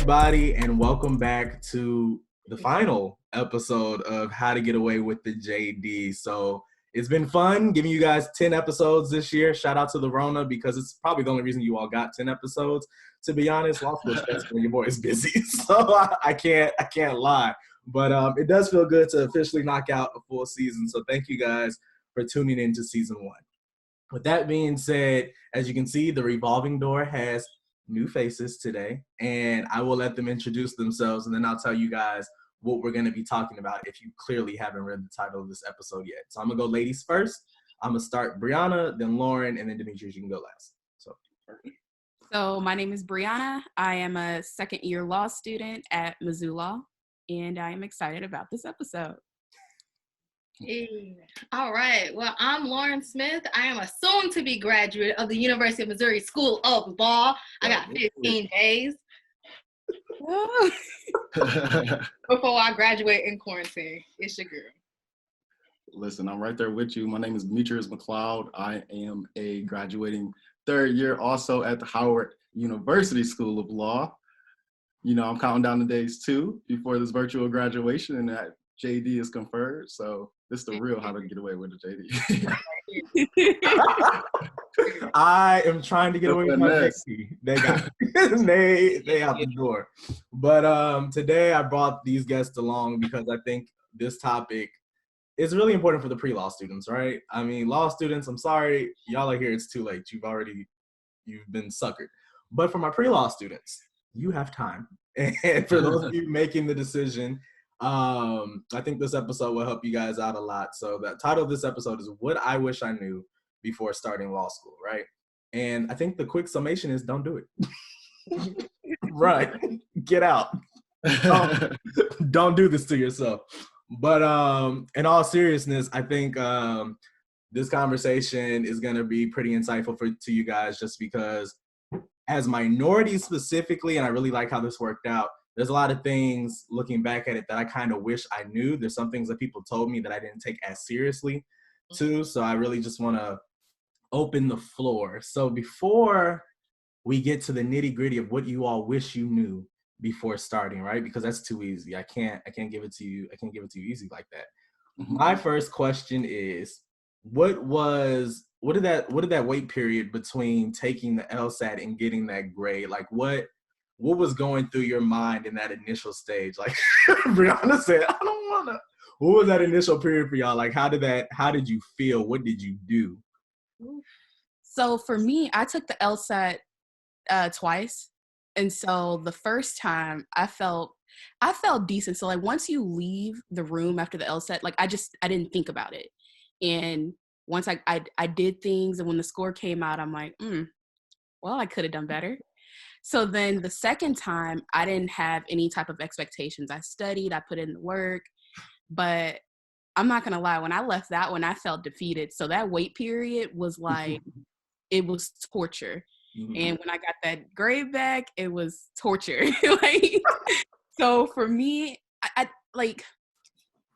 everybody, and welcome back to the final episode of How to Get Away with the JD. So it's been fun giving you guys 10 episodes this year. Shout out to the Rona, because it's probably the only reason you all got 10 episodes. To be honest, law school stressful when your boy is busy, so I can't lie. But it does feel good to officially knock out a full season. So thank you guys for tuning in to season 1. With that being said, as you can see, the revolving door has new faces today, and I will let them introduce themselves, and then I'll tell you guys what we're going to be talking about if you clearly haven't read the title of this episode yet. So I'm going to go ladies first. I'm going to start Brianna, then Lauren, and then Demetrius, you can go last. So my name is Brianna. I am a second-year law student at Mizzou Law, and I am excited about this episode. Hey. All right. Well, I'm Lauren Smith. I am a soon-to-be graduate of the University of Missouri School of Law. I got 15 days before I graduate in quarantine. It's your girl. Listen, I'm right there with you. My name is Demetrius McLeod. I am a graduating third year also at the Howard University School of Law. You know, I'm counting down the days too before this virtual graduation and that JD is conferred. So this is the real How to Get Away with the JD. I am trying to get away with my JD. They got they out the door. But today I brought these guests along because I think this topic is really important for the pre-law students, right? I mean, law students, I'm sorry, y'all are here, it's too late. You've been suckered. But for my pre-law students, you have time. And for those of you making the decision, I think this episode will help you guys out a lot. So the title of this episode is What I Wish I Knew Before Starting Law School, right? And I think the quick summation is don't do it. Right. Get out. Don't do this to yourself. But in all seriousness, I think this conversation is going to be pretty insightful to you guys, just because as minorities specifically, and I really like how this worked out, there's a lot of things looking back at it that I kind of wish I knew. There's some things that people told me that I didn't take as seriously too. So I really just want to open the floor. So before we get to the nitty gritty of what you all wish you knew before starting, right? Because that's too easy. I can't give it to you. I can't give it to you easy like that. Mm-hmm. My first question is, what did that wait period between taking the LSAT and getting that grade? Like what was going through your mind in that initial stage? Like Brianna said, I don't wanna. What was that initial period for y'all? Like how did you feel? What did you do? So for me, I took the LSAT twice. And so the first time I felt decent. So like once you leave the room after the LSAT, like I didn't think about it. And once I did things, and when the score came out, I'm like, well, I could have done better. So then the second time, I didn't have any type of expectations. I studied, I put in the work, but I'm not going to lie. When I left that one, I felt defeated. So that wait period was like, it was torture. Mm-hmm. And when I got that grade back, it was torture. So for me, I like,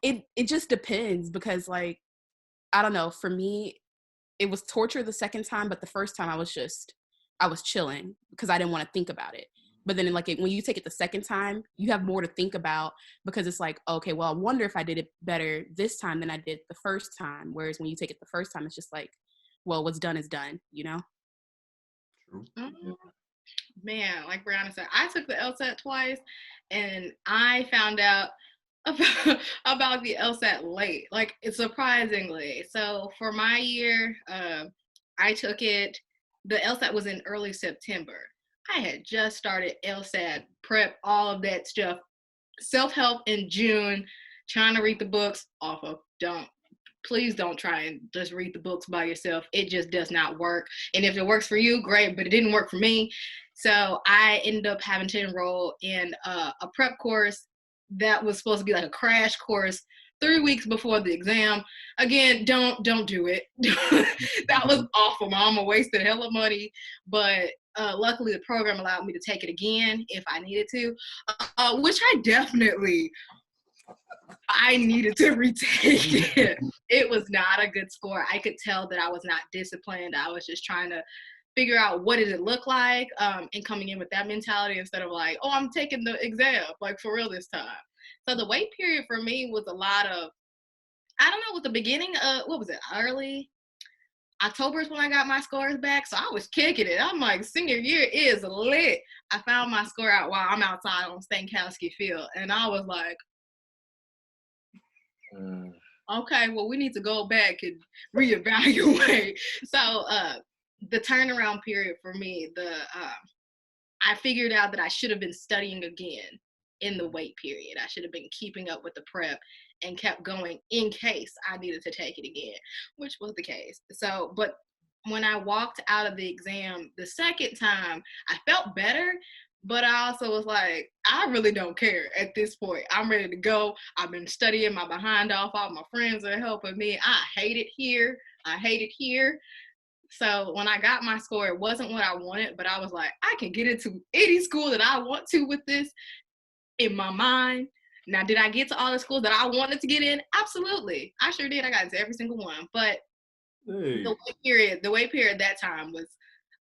it just depends, because like, I don't know, for me, it was torture the second time, but the first time I was chilling because I didn't want to think about it. But then like when you take it the second time, you have more to think about, because it's like, okay, well, I wonder if I did it better this time than I did the first time. Whereas when you take it the first time, it's just like, well, what's done is done, you know? Man, like Brianna said, I took the LSAT twice, and I found out about the LSAT late, like surprisingly. So for my year, I took it. The LSAT was in early September. I had just started LSAT prep, all of that stuff, self-help in June, trying to read the books off of please don't try and just read the books by yourself. It just does not work. And if it works for you, great, but it didn't work for me. So I ended up having to enroll in a prep course that was supposed to be like a crash course 3 weeks before the exam. Again, don't do it. That was awful. My mama wasted hella money, but luckily the program allowed me to take it again if I needed to, which I needed to retake it. It was not a good score. I could tell that I was not disciplined. I was just trying to figure out what does it look like, and coming in with that mentality instead of like, oh, I'm taking the exam, like for real this time. So the wait period for me was a lot of, I don't know, with the beginning of, what was it, early October is when I got my scores back. So I was kicking it. I'm like, senior year is lit. I found my score out while I'm outside on Stankowski Field. And I was like, okay, well, we need to go back and reevaluate. So the turnaround period for me, I figured out that I should have been studying again in the wait period. I should have been keeping up with the prep and kept going in case I needed to take it again, which was the case. So, but when I walked out of the exam the second time, I felt better, but I also was like, I really don't care at this point. I'm ready to go. I've been studying my behind off. All my friends are helping me. I hate it here. I hate it here. So when I got my score, it wasn't what I wanted, but I was like, I can get into any school that I want to with this in my mind. Now, did I get to all the schools that I wanted to get in? Absolutely. I sure did. I got into every single one. But the wait period that time was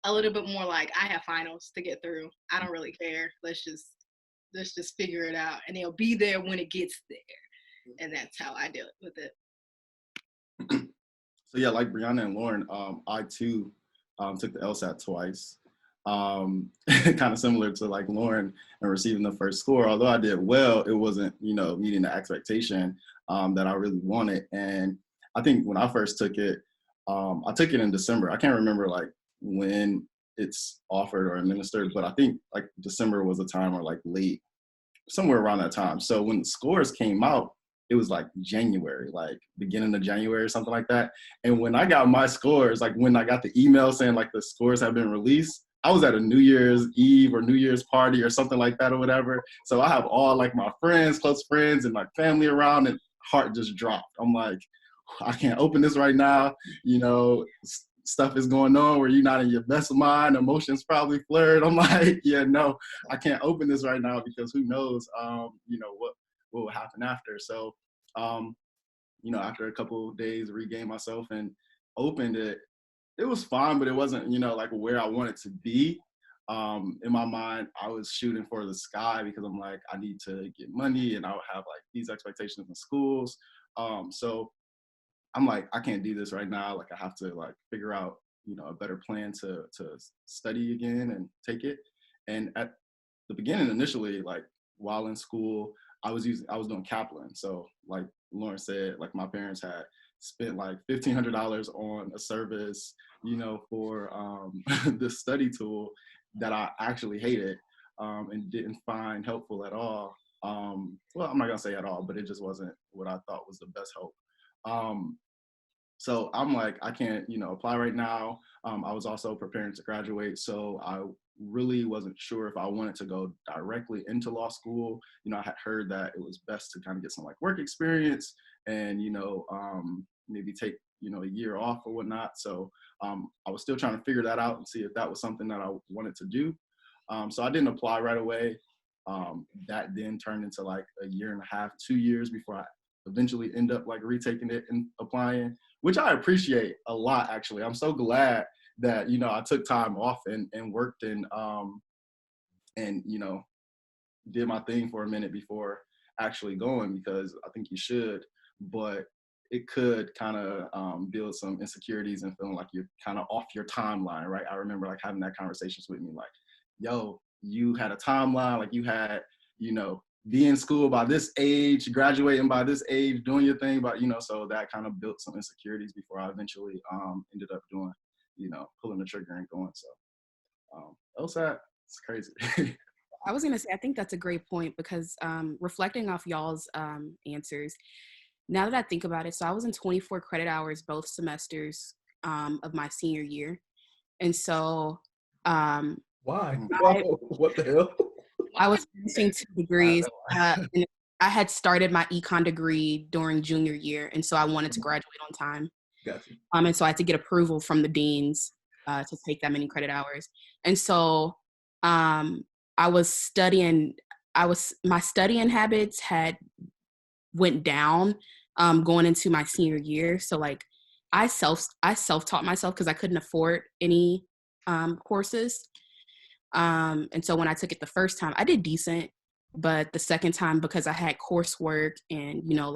a little bit more like, I have finals to get through. I don't really care. Let's just figure it out. And they'll be there when it gets there. And that's how I deal with it. So yeah, like Brianna and Lauren, I too took the LSAT twice. Kind of similar to like Lauren and receiving the first score. Although I did well, it wasn't, meeting the expectation that I really wanted. And I think when I first took it, I took it in December. I can't remember like when it's offered or administered, but I think like December was a time or like late, somewhere around that time. So when the scores came out, it was like January, like beginning of January or something like that. And when I got my scores, like when I got the email saying like the scores have been released, I was at a New Year's Eve or New Year's party or something like that or whatever. So I have all like my friends, close friends and my family around, and heart just dropped. I'm like, I can't open this right now. Stuff is going on where you're not in your best mind, emotions probably blurred. I'm like, yeah, no, I can't open this right now because who knows, what will happen after. So, after a couple of days, regained myself and opened it. It was fine, but it wasn't, like where I wanted to be. In my mind, I was shooting for the sky because I'm like, I need to get money and I'll have like these expectations in schools. So I'm like, I can't do this right now. Like I have to like figure out, a better plan to study again and take it. And at the beginning, initially, like while in school, I was doing Kaplan. So like Lauren said, like my parents had spent like $1,500 on a service, for this study tool that I actually hated and didn't find helpful at all. Well, I'm not gonna say at all, but it just wasn't what I thought was the best help. So I'm like, I can't, apply right now. I was also preparing to graduate, so I really wasn't sure if I wanted to go directly into law school. I had heard that it was best to kind of get some like work experience and, maybe take, a year off or whatnot. So I was still trying to figure that out and see if that was something that I wanted to do. So I didn't apply right away. That then turned into like a year and a half, 2 years before I eventually end up like retaking it and applying, which I appreciate a lot, actually. I'm so glad that, I took time off and worked and did my thing for a minute before actually going, because I think you should, but it could kind of build some insecurities and feeling like you're kind of off your timeline, right? I remember like having that conversations with me, like, yo, you had a timeline, like you had, be in school by this age, graduating by this age, doing your thing, but so that kind of built some insecurities before I eventually ended up doing, pulling the trigger and going. So LSAT, it's crazy. I was gonna say, I think that's a great point because reflecting off y'all's answers, now that I think about it, so I was in 24 credit hours both semesters of my senior year, and so why? What the hell? I was finishing 2 degrees. And I had started my econ degree during junior year, and so I wanted to graduate on time. Gotcha. And so I had to get approval from the deans to take that many credit hours. And so I was studying. My studying habits had went down going into my senior year. So like I self-taught myself because I couldn't afford any courses. And so when I took it the first time, I did decent, but the second time, because I had coursework and, your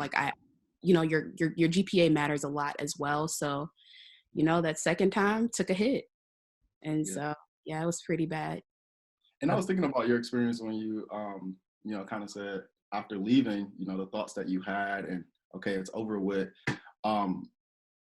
GPA matters a lot as well. So, that second time took a hit. And so, it was pretty bad. And I was thinking about your experience when you, kind of said after leaving, the thoughts that you had and, okay, it's over with.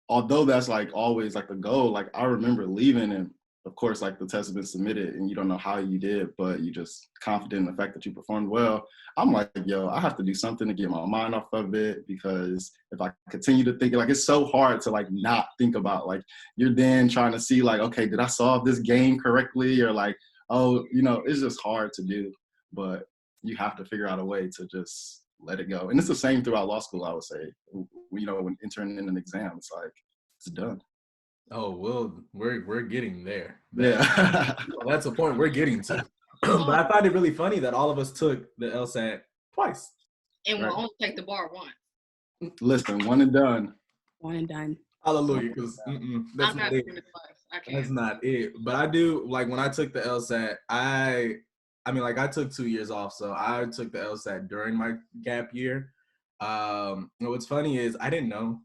Although that's like always like the goal, like I remember leaving and of course, like the test has been submitted and you don't know how you did, but you just confident in the fact that you performed well. I'm like, yo, I have to do something to get my mind off of it, because if I continue to think, like, it's so hard to like not think about, like, you're then trying to see like, okay, did I solve this game correctly? Or like, oh, it's just hard to do, but you have to figure out a way to just let it go. And it's the same throughout law school, I would say. When entering in an exam, it's like, it's done. Oh, well, we're getting there. Yeah. That's the point we're getting to. But I find it really funny that all of us took the LSAT twice. And we'll only take the bar once. Listen, one and done. One and done. Hallelujah, because that's not it. That's not it. But I do, like, when I took the LSAT, I took 2 years off, so I took the LSAT during my gap year. What's funny is I didn't know.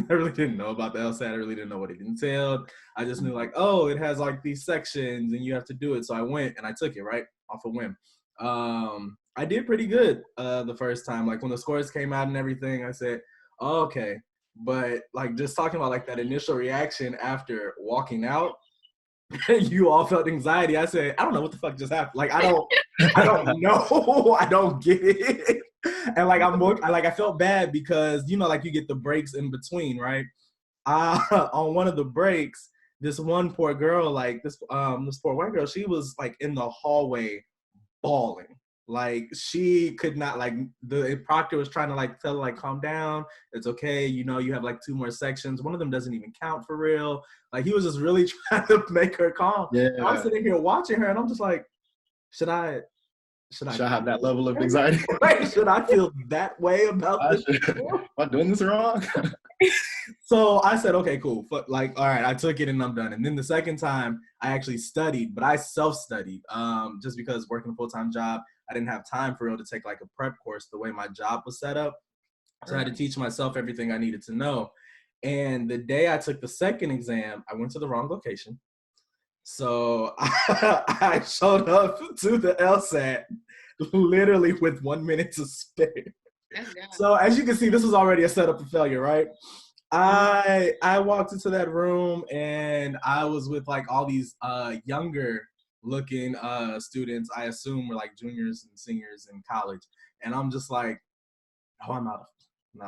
I really didn't know about the LSAT. I really didn't know what it entailed. I just knew like, oh, it has like these sections and you have to do it. So I went and I took it right off a whim. I did pretty good the first time. Like when the scores came out and everything, I said, oh, okay. But like just talking about like that initial reaction after walking out, you all felt anxiety. I said, I don't know what the fuck just happened. Like I don't know. I don't get it. And like I felt bad because like you get the breaks in between, right? On one of the breaks, this one poor girl, like this poor white girl, she was like in the hallway bawling. Like she could not, like the proctor was trying to like tell her like calm down, it's okay, you have like 2 more sections. One of them doesn't even count for real. Like he was just really trying to make her calm. Yeah. I'm sitting here watching her and I'm just like, should I have that level of anxiety? Should I feel that way about this? Am I doing this wrong? So I said, okay, cool. Like, all right, I took it and I'm done. And then the second time I actually studied, but I self-studied just because working a full-time job, I didn't have time for real to take like a prep course the way my job was set up. So I had to teach myself everything I needed to know. And the day I took the second exam, I went to the wrong location. So I showed up to the LSAT literally with 1 minute to spare. So as you can see, this was already a setup for failure, right? I walked into that room and I was with like all these younger looking students. I assume were like juniors and seniors in college. And I'm just like, oh, I'm out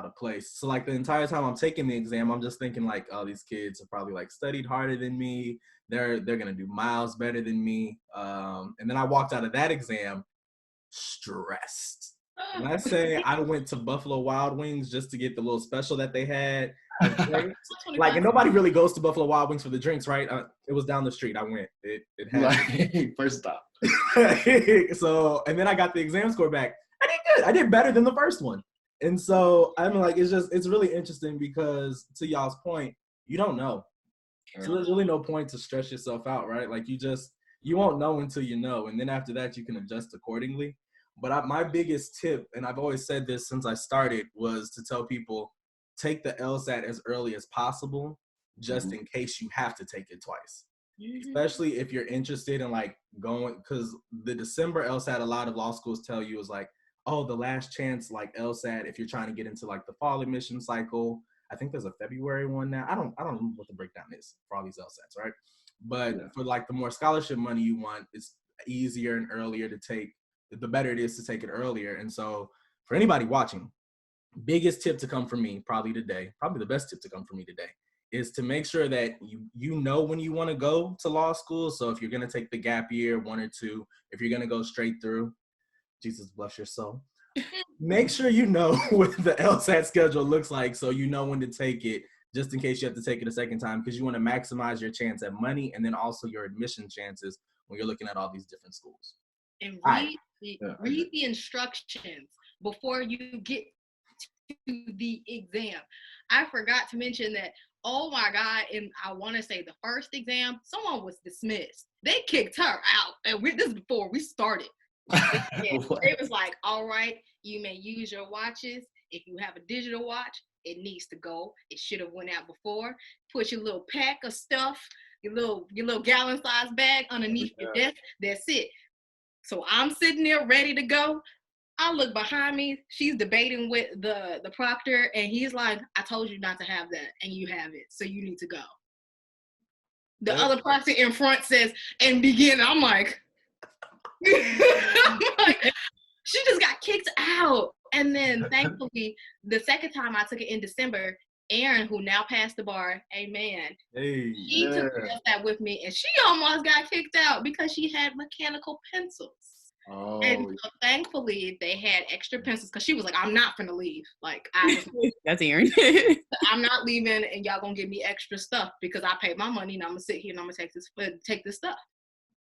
of place. So like the entire time I'm taking the exam, I'm just thinking like, oh, these kids have probably like studied harder than me. They're gonna do miles better than me. And then I walked out of that exam stressed. When I say I went to Buffalo Wild Wings just to get the little special that they had, like, and nobody really goes to Buffalo Wild Wings for the drinks, right? It was down the street. I went. It had like, first stop. So, and then I got the exam score back. I did good. I did better than the first one. And so I'm like, it's really interesting because to y'all's point, you don't know. So there's really no point to stress yourself out, right? Like you won't know until you know. And then after that, you can adjust accordingly. But my biggest tip, and I've always said this since I started, was to tell people, take the LSAT as early as possible, just in case you have to take it twice. Especially if you're interested in like going, because the December LSAT, a lot of law schools tell you is like, oh, the last chance like LSAT, if you're trying to get into like the fall admission cycle. I think there's a February one now. I don't know what the breakdown is for all these LSATs, right? But for like the more scholarship money you want, it's easier and earlier to take, the better it is to take it earlier. And so for anybody watching, biggest tip to come from me probably the best tip to come from me today is to make sure that you know when you want to go to law school. So if you're going to take the gap year, 1 or 2, if you're going to go straight through, Jesus bless your soul, make sure you know what the LSAT schedule looks like so you know when to take it, just in case you have to take it a second time, because you want to maximize your chance at money and then also your admission chances when you're looking at all these different schools. And read the instructions before you get to the exam. I forgot to mention that, oh my God, and I want to say the first exam, someone was dismissed. They kicked her out. And this is before we started. It was like, all right, you may use your watches. If you have a digital watch, it needs to go. It should have went out before. Put your little pack of stuff, your little gallon size bag underneath your desk. That's it. So I'm sitting there ready to go. I look behind me. She's debating with the proctor, and he's like, I told you not to have that, and you have it, so you need to go. The other proctor in front says, and begin. I'm like, she just got kicked out. And then thankfully, the second time I took it in December, Erin, who now passed the bar, amen. She took that with me, and she almost got kicked out because she had mechanical pencils. Oh. And so thankfully, they had extra pencils because she was like, I'm not gonna leave. Like, that's Erin. I'm not leaving, and y'all gonna give me extra stuff because I paid my money, and I'm gonna sit here and I'm gonna take this stuff.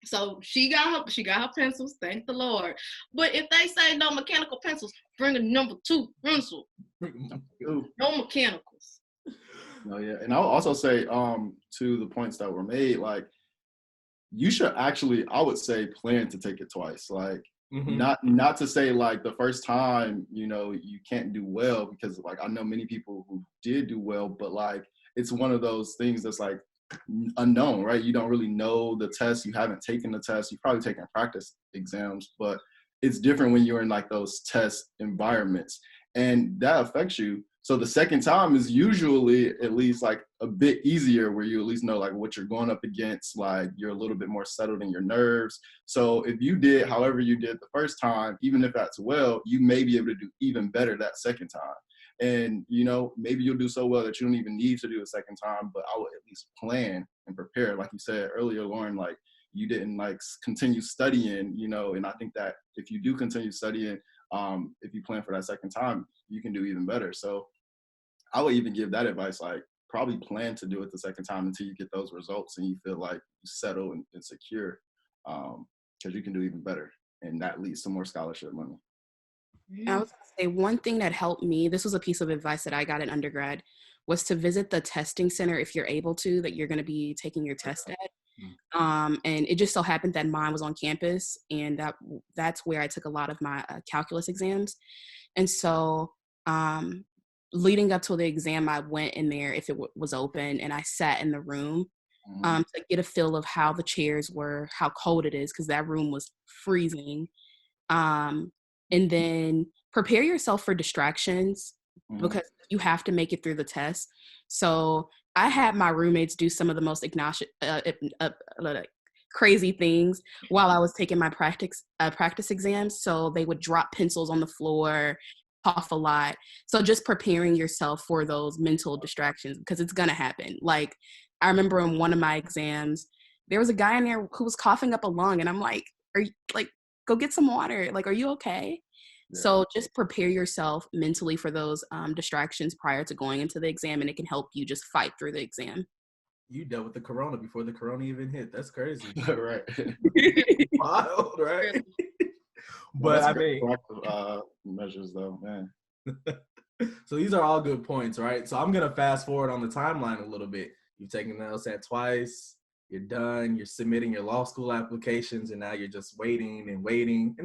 So she got her pencils, thank the Lord. But if they say no mechanical pencils, bring a number 2 pencil. No mechanicals. No, yeah. And I'll also say to the points that were made, like, you should actually, I would say, plan to take it twice. Like, not to say like the first time, you know, you can't do well, because like I know many people who did do well, but like it's one of those things that's like unknown, right? You don't really know the test. You haven't taken the test. You've probably taken practice exams, but it's different when you're in like those test environments, and that affects you. So the second time is usually at least like a bit easier, where you at least know like what you're going up against, like you're a little bit more settled in your nerves. So if you did however you did the first time, even if that's well, you may be able to do even better that second time. And, you know, maybe you'll do so well that you don't even need to do a second time, but I would at least plan and prepare. Like you said earlier, Lauren, like you didn't like continue studying, you know, and I think that if you do continue studying, if you plan for that second time, you can do even better. So I would even give that advice, like probably plan to do it the second time until you get those results and you feel like you settle and secure, because you can do even better. And that leads to more scholarship money. I was gonna say, one thing that helped me, this was a piece of advice that I got in undergrad, was to visit the testing center if you're able to, that you're going to be taking your test at. And it just so happened that mine was on campus, and that's where I took a lot of my calculus exams. And so leading up to the exam, I went in there if it was open, and I sat in the room to get a feel of how the chairs were, how cold it is, because that room was freezing. And then prepare yourself for distractions, because you have to make it through the test. So I had my roommates do some of the most crazy things while I was taking my practice exams. So they would drop pencils on the floor, cough a lot. So just preparing yourself for those mental distractions, because it's going to happen. Like, I remember in one of my exams, there was a guy in there who was coughing up a lung, and I'm like, are you like, go get some water. Like, are you okay? Yeah. So just prepare yourself mentally for those distractions prior to going into the exam, and it can help you just fight through the exam. You dealt with the corona before the corona even hit. That's crazy. Right. Wild, right? But I mean, measures though, man. So these are all good points, right? So I'm going to fast forward on the timeline a little bit. You've taken the LSAT twice. You're done, you're submitting your law school applications, and now you're just waiting, and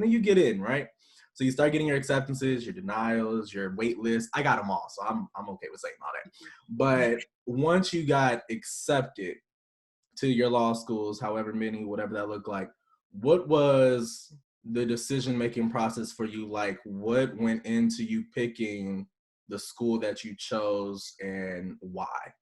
then you get in, right? So you start getting your acceptances, your denials, your wait list. I got them all, so I'm okay with saying all that. But once you got accepted to your law schools, however many, whatever that looked like, what was the decision-making process for you? Like, what went into you picking the school that you chose, and why?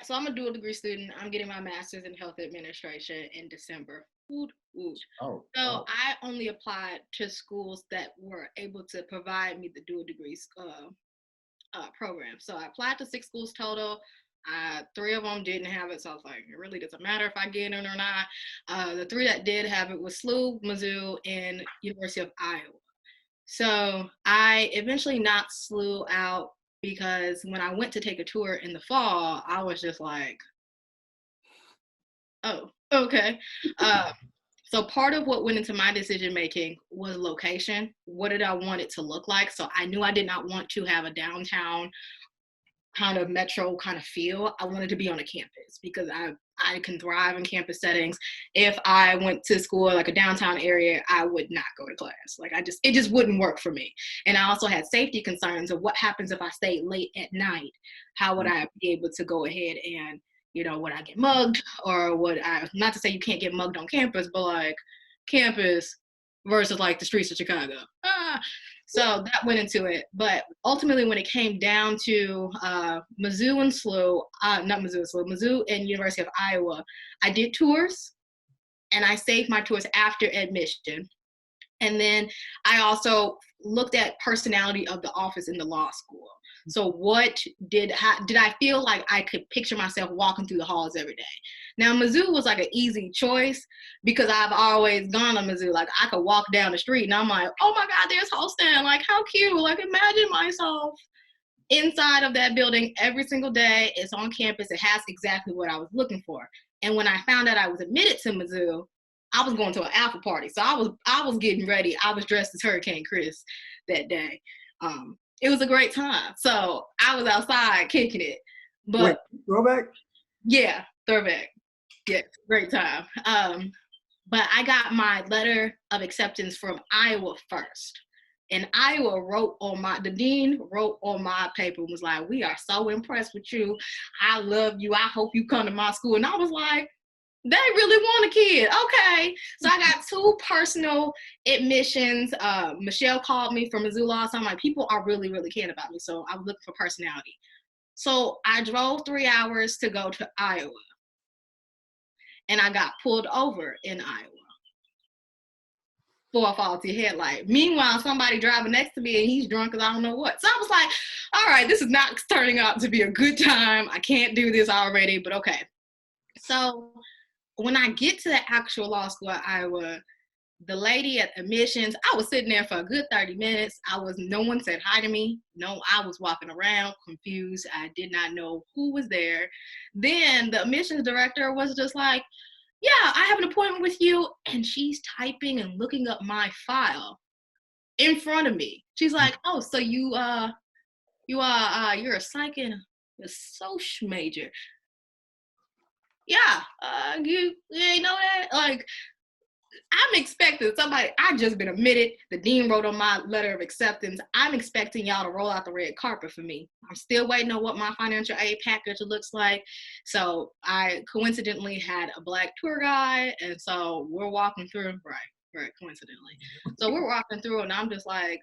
So I'm a dual degree student. I'm getting my master's in health administration in December. I only applied to schools that were able to provide me the dual degrees program. So I applied to 6 schools total. 3 of them didn't have it, so I was like, it really doesn't matter if I get in or not. The 3 that did have it was SLU, Mizzou, and University of Iowa. So I eventually knocked SLU out, because when I went to take a tour in the fall, I was just like, oh, okay. So part of what went into my decision making was location. What did I want it to look like? So I knew I did not want to have a downtown kind of metro kind of feel. I wanted to be on a campus because I can thrive in campus settings. If I went to school like a downtown area, I would not go to class. Like it just wouldn't work for me. And I also had safety concerns of what happens if I stayed late at night. How would I be able to go ahead and, would I get mugged, or not to say you can't get mugged on campus, but like campus versus like the streets of Chicago. So that went into it. But ultimately, when it came down to Mizzou and Mizzou and University of Iowa, I did tours, and I saved my tours after admission. And then I also looked at personality of the office in the law school. So did I feel like I could picture myself walking through the halls every day? Now, Mizzou was like an easy choice because I've always gone to Mizzou. Like, I could walk down the street and I'm like, oh my God, there's Holston. Like, how cute. Like, imagine myself inside of that building every single day. It's on campus. It has exactly what I was looking for. And when I found out I was admitted to Mizzou, I was going to an alpha party. So I was getting ready. I was dressed as Hurricane Chris that day. It was a great time. So I was outside kicking it. But wait, throwback? Yeah, throwback. Yeah, great time. But I got my letter of acceptance from Iowa first. And Iowa the dean wrote on my paper and was like, we are so impressed with you. I love you. I hope you come to my school. And I was like, they really want a kid. Okay. So I got 2 personal admissions. Michelle called me from Mizzou Law. So I'm like, people are really, really caring about me. So I was looking for personality. So I drove 3 hours to go to Iowa. And I got pulled over in Iowa for a faulty headlight. Meanwhile, somebody driving next to me and he's drunk as I don't know what. So I was like, all right, this is not turning out to be a good time. I can't do this already, but okay. So when I get to the actual law school at Iowa, the lady at admissions, I was sitting there for a good 30 minutes. No one said hi to me. No, I was walking around confused. I did not know who was there. Then the admissions director was just like, yeah, I have an appointment with you. And she's typing and looking up my file in front of me. She's like, oh, so you're a psych and a soc major. Yeah, you ain't know that? Like, I'm expecting somebody, I just been admitted, the dean wrote on my letter of acceptance, I'm expecting y'all to roll out the red carpet for me. I'm still waiting on what my financial aid package looks like. So I coincidentally had a Black tour guide, and so we're walking through, right, coincidentally. So we're walking through, and I'm just like,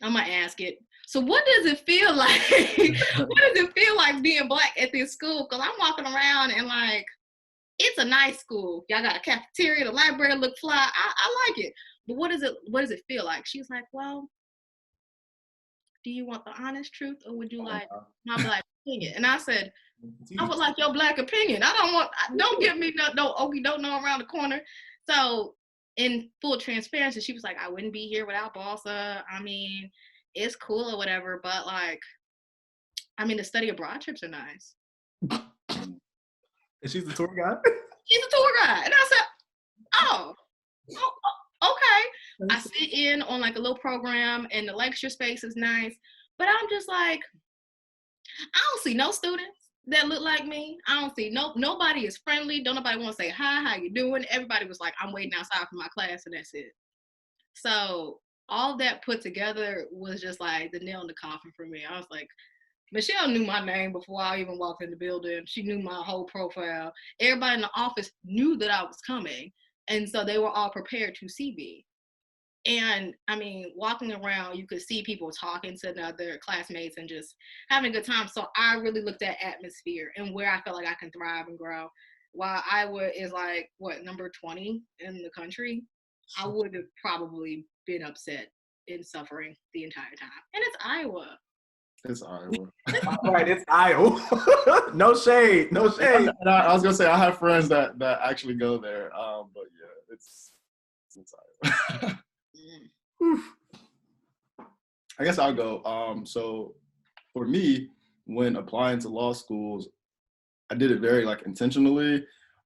I'm gonna ask it. So what does it feel like? What does it feel like being Black at this school? Because I'm walking around and like, it's a nice school. Y'all got a cafeteria, the library look fly. I like it. But what does it feel like? She's like, well, do you want the honest truth or would you like my Black opinion? And I said, I would like your Black opinion. Don't give me no okey don't know around the corner. So in full transparency, she was like, I wouldn't be here without Bossa. I mean, it's cool or whatever, but like, I mean, the study abroad trips are nice. And she's the tour guide? She's a tour guide. And I said, oh, okay. I sit in on like a little program and the lecture space is nice, but I'm just like, I don't see no students that look like me. I don't see nobody is friendly. Don't nobody want to say hi, how you doing? Everybody was like, I'm waiting outside for my class and that's it. So all that put together was just like the nail in the coffin for me. I was like, Michelle knew my name before I even walked in the building. She knew my whole profile. Everybody in the office knew that I was coming. And so they were all prepared to see me. And I mean, walking around, you could see people talking to other classmates and just having a good time. So I really looked at atmosphere and where I felt like I can thrive and grow. While Iowa is like, number 20 in the country, I would have probably been upset and suffering the entire time. And it's Iowa. It's Iowa. Right, it's Iowa. No shade. No shade. And I was gonna say I have friends that actually go there. But yeah, it's Iowa. I guess I'll go. So for me, when applying to law schools, I did it very like intentionally.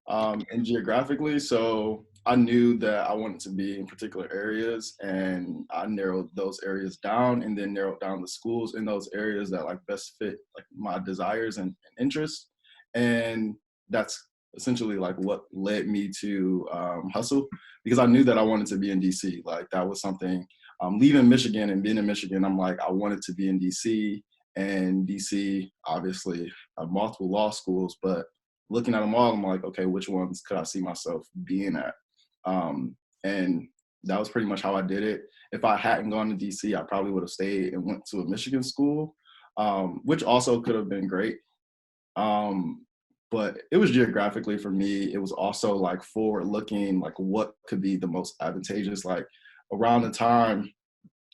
and geographically. So I knew that I wanted to be in particular areas, and I narrowed those areas down, and then narrowed down the schools in those areas that like best fit like my desires and interests. And that's essentially like what led me to Hustle, because I knew that I wanted to be in DC. Like that was something, leaving Michigan and being in Michigan, I'm like, I wanted to be in DC. And DC obviously have multiple law schools, but looking at them all, I'm like, okay, which ones could I see myself being at? And that was pretty much how I did it. If I hadn't gone to DC, I probably would have stayed and went to a Michigan school, which also could have been great. But it was geographically for me. It was also like forward looking, like what could be the most advantageous, like around the time,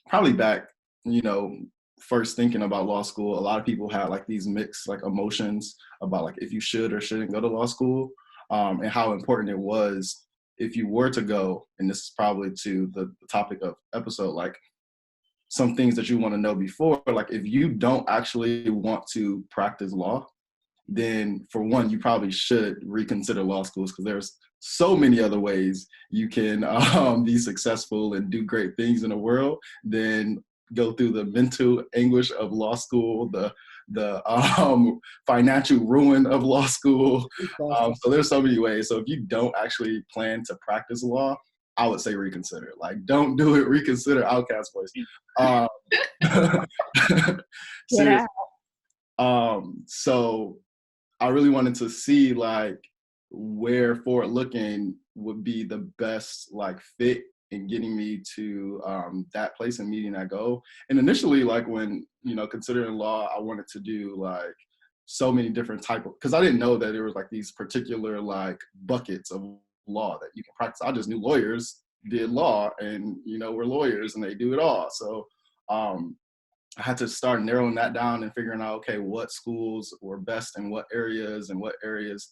probably back, you know, first thinking about law school, a lot of people had like these mixed like emotions about like if you should or shouldn't go to law school, and how important it was if you were to go. And this is probably to the topic of episode, like some things that you want to know before, like if you don't actually want to practice law, then for one, you probably should reconsider law schools, because there's so many other ways you can be successful and do great things in the world than go through the mental anguish of law school, the financial ruin of law school. So there's so many ways. So if you don't actually plan to practice law, I would say reconsider. Like, don't do it. Reconsider. Outcast voice. Seriously. So I really wanted to see like where forward looking would be the best like fit in getting me to that place and meeting that goal. And initially, like when, you know, considering law, I wanted to do like so many different type of, because I didn't know that there was like these particular like buckets of law that you can practice. I just knew lawyers did law, and you know, we're lawyers and they do it all. So I had to start narrowing that down and figuring out, okay, what schools were best in what areas, and what areas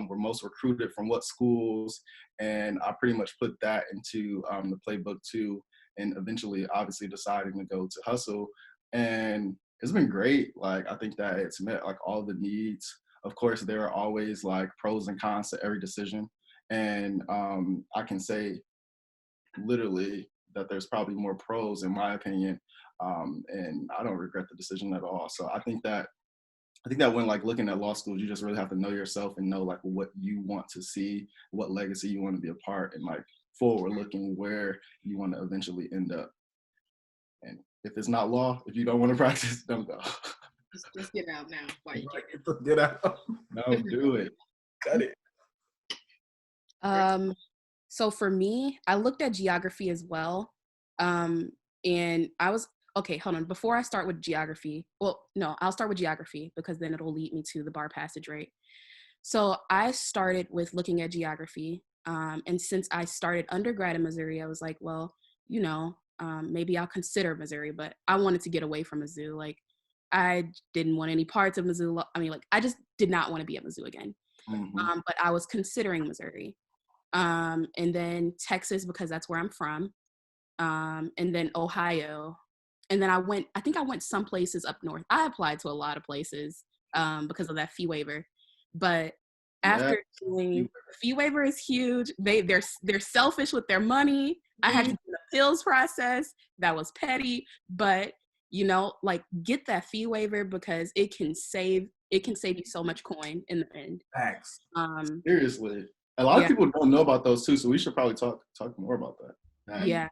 were most recruited from what schools. And I pretty much put that into the playbook too, and eventually obviously deciding to go to Hustle. And it's been great. Like, I think that it's met like all the needs. Of course, there are always like pros and cons to every decision. And I can say literally that there's probably more pros in my opinion. And I don't regret the decision at all. So I think that when like looking at law schools, you just really have to know yourself and know like what you want to see, what legacy you want to be a part, and like forward looking where you want to eventually end up. And if it's not law, if you don't want to practice, don't go. Just get out now. Why you Get out. No, do it. Cut it. So for me, I looked at geography as well. And I was, okay, hold on. Before I start with geography, well, no, I'll start with geography because then it'll lead me to the bar passage rate. So I started with looking at geography. And since I started undergrad in Missouri, I was like, well, you know, maybe I'll consider Missouri, but I wanted to get away from Mizzou. Like, I didn't want any parts of Mizzou. I mean, like, I just did not want to be at Mizzou again. Mm-hmm. But I was considering Missouri. And then Texas, because that's where I'm from. And then Ohio. And then I think I went some places up north. I applied to a lot of places because of that fee waiver. But after doing, fee waiver is huge. They're selfish with their money. I had to do an appeals process. That was petty. But, you know, like, get that fee waiver because it can save you so much coin in the end. Thanks. Seriously. A lot of people don't know about those too, so we should probably talk more about that. Yeah.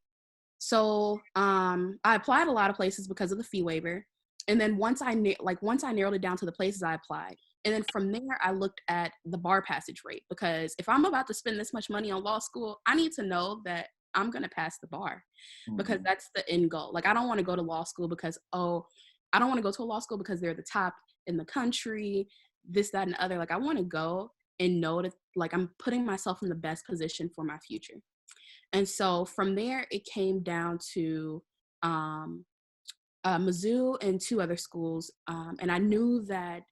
So I applied a lot of places because of the fee waiver. And then once I narrowed it down to the places I applied, and then from there I looked at the bar passage rate, because if I'm about to spend this much money on law school, I need to know that I'm going to pass the bar, because that's the end goal. Like, I don't want to go to law school because, I don't want to go to a law school because they're the top in the country, this, that, and the other. Like, I want to go and know that, like, I'm putting myself in the best position for my future. And so from there, it came down to Mizzou and two other schools. And I knew that,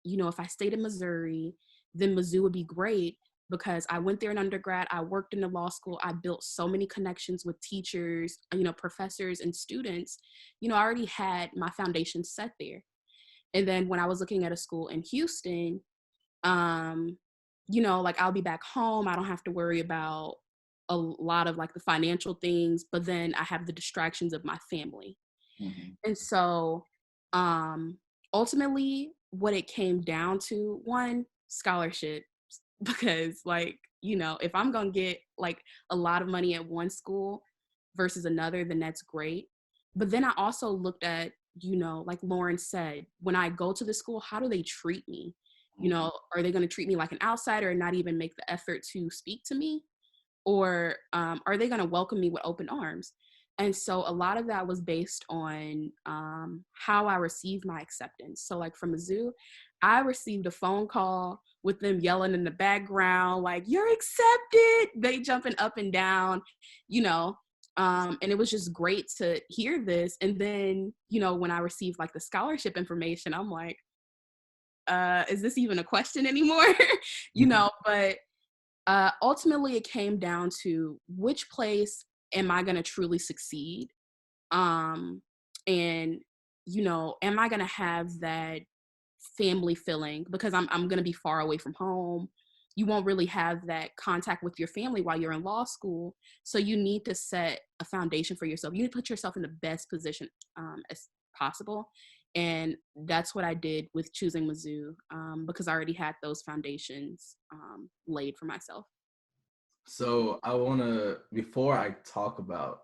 you know, if I stayed in Missouri, then Mizzou would be great, because I went there in undergrad. I worked in the law school. I built so many connections with teachers, you know, professors and students. You know, I already had my foundation set there. And then when I was looking at a school in Houston, you know, like I'll be back home. I don't have to worry about a lot of like the financial things, but then I have the distractions of my family. Mm-hmm. And so ultimately what it came down to, one, scholarship, because like, you know, if I'm going to get like a lot of money at one school versus another, then that's great. But then I also looked at, you know, like Lauren said, when I go to the school, how do they treat me? You know, are they going to treat me like an outsider and not even make the effort to speak to me? Or are they going to welcome me with open arms? And so a lot of that was based on how I received my acceptance. So like from Mizzou, I received a phone call with them yelling in the background, like, you're accepted. They jumping up and down, you know. And it was just great to hear this. And then, you know, when I received like the scholarship information, I'm like, is this even a question anymore? You know, but ultimately it came down to which place am I going to truly succeed? And, you know, am I going to have that family feeling? Because I'm going to be far away from home. You won't really have that contact with your family while you're in law school. So you need to set a foundation for yourself. You need to put yourself in the best position as possible. And that's what I did with choosing Mizzou, because I already had those foundations laid for myself. So I want to, before I talk about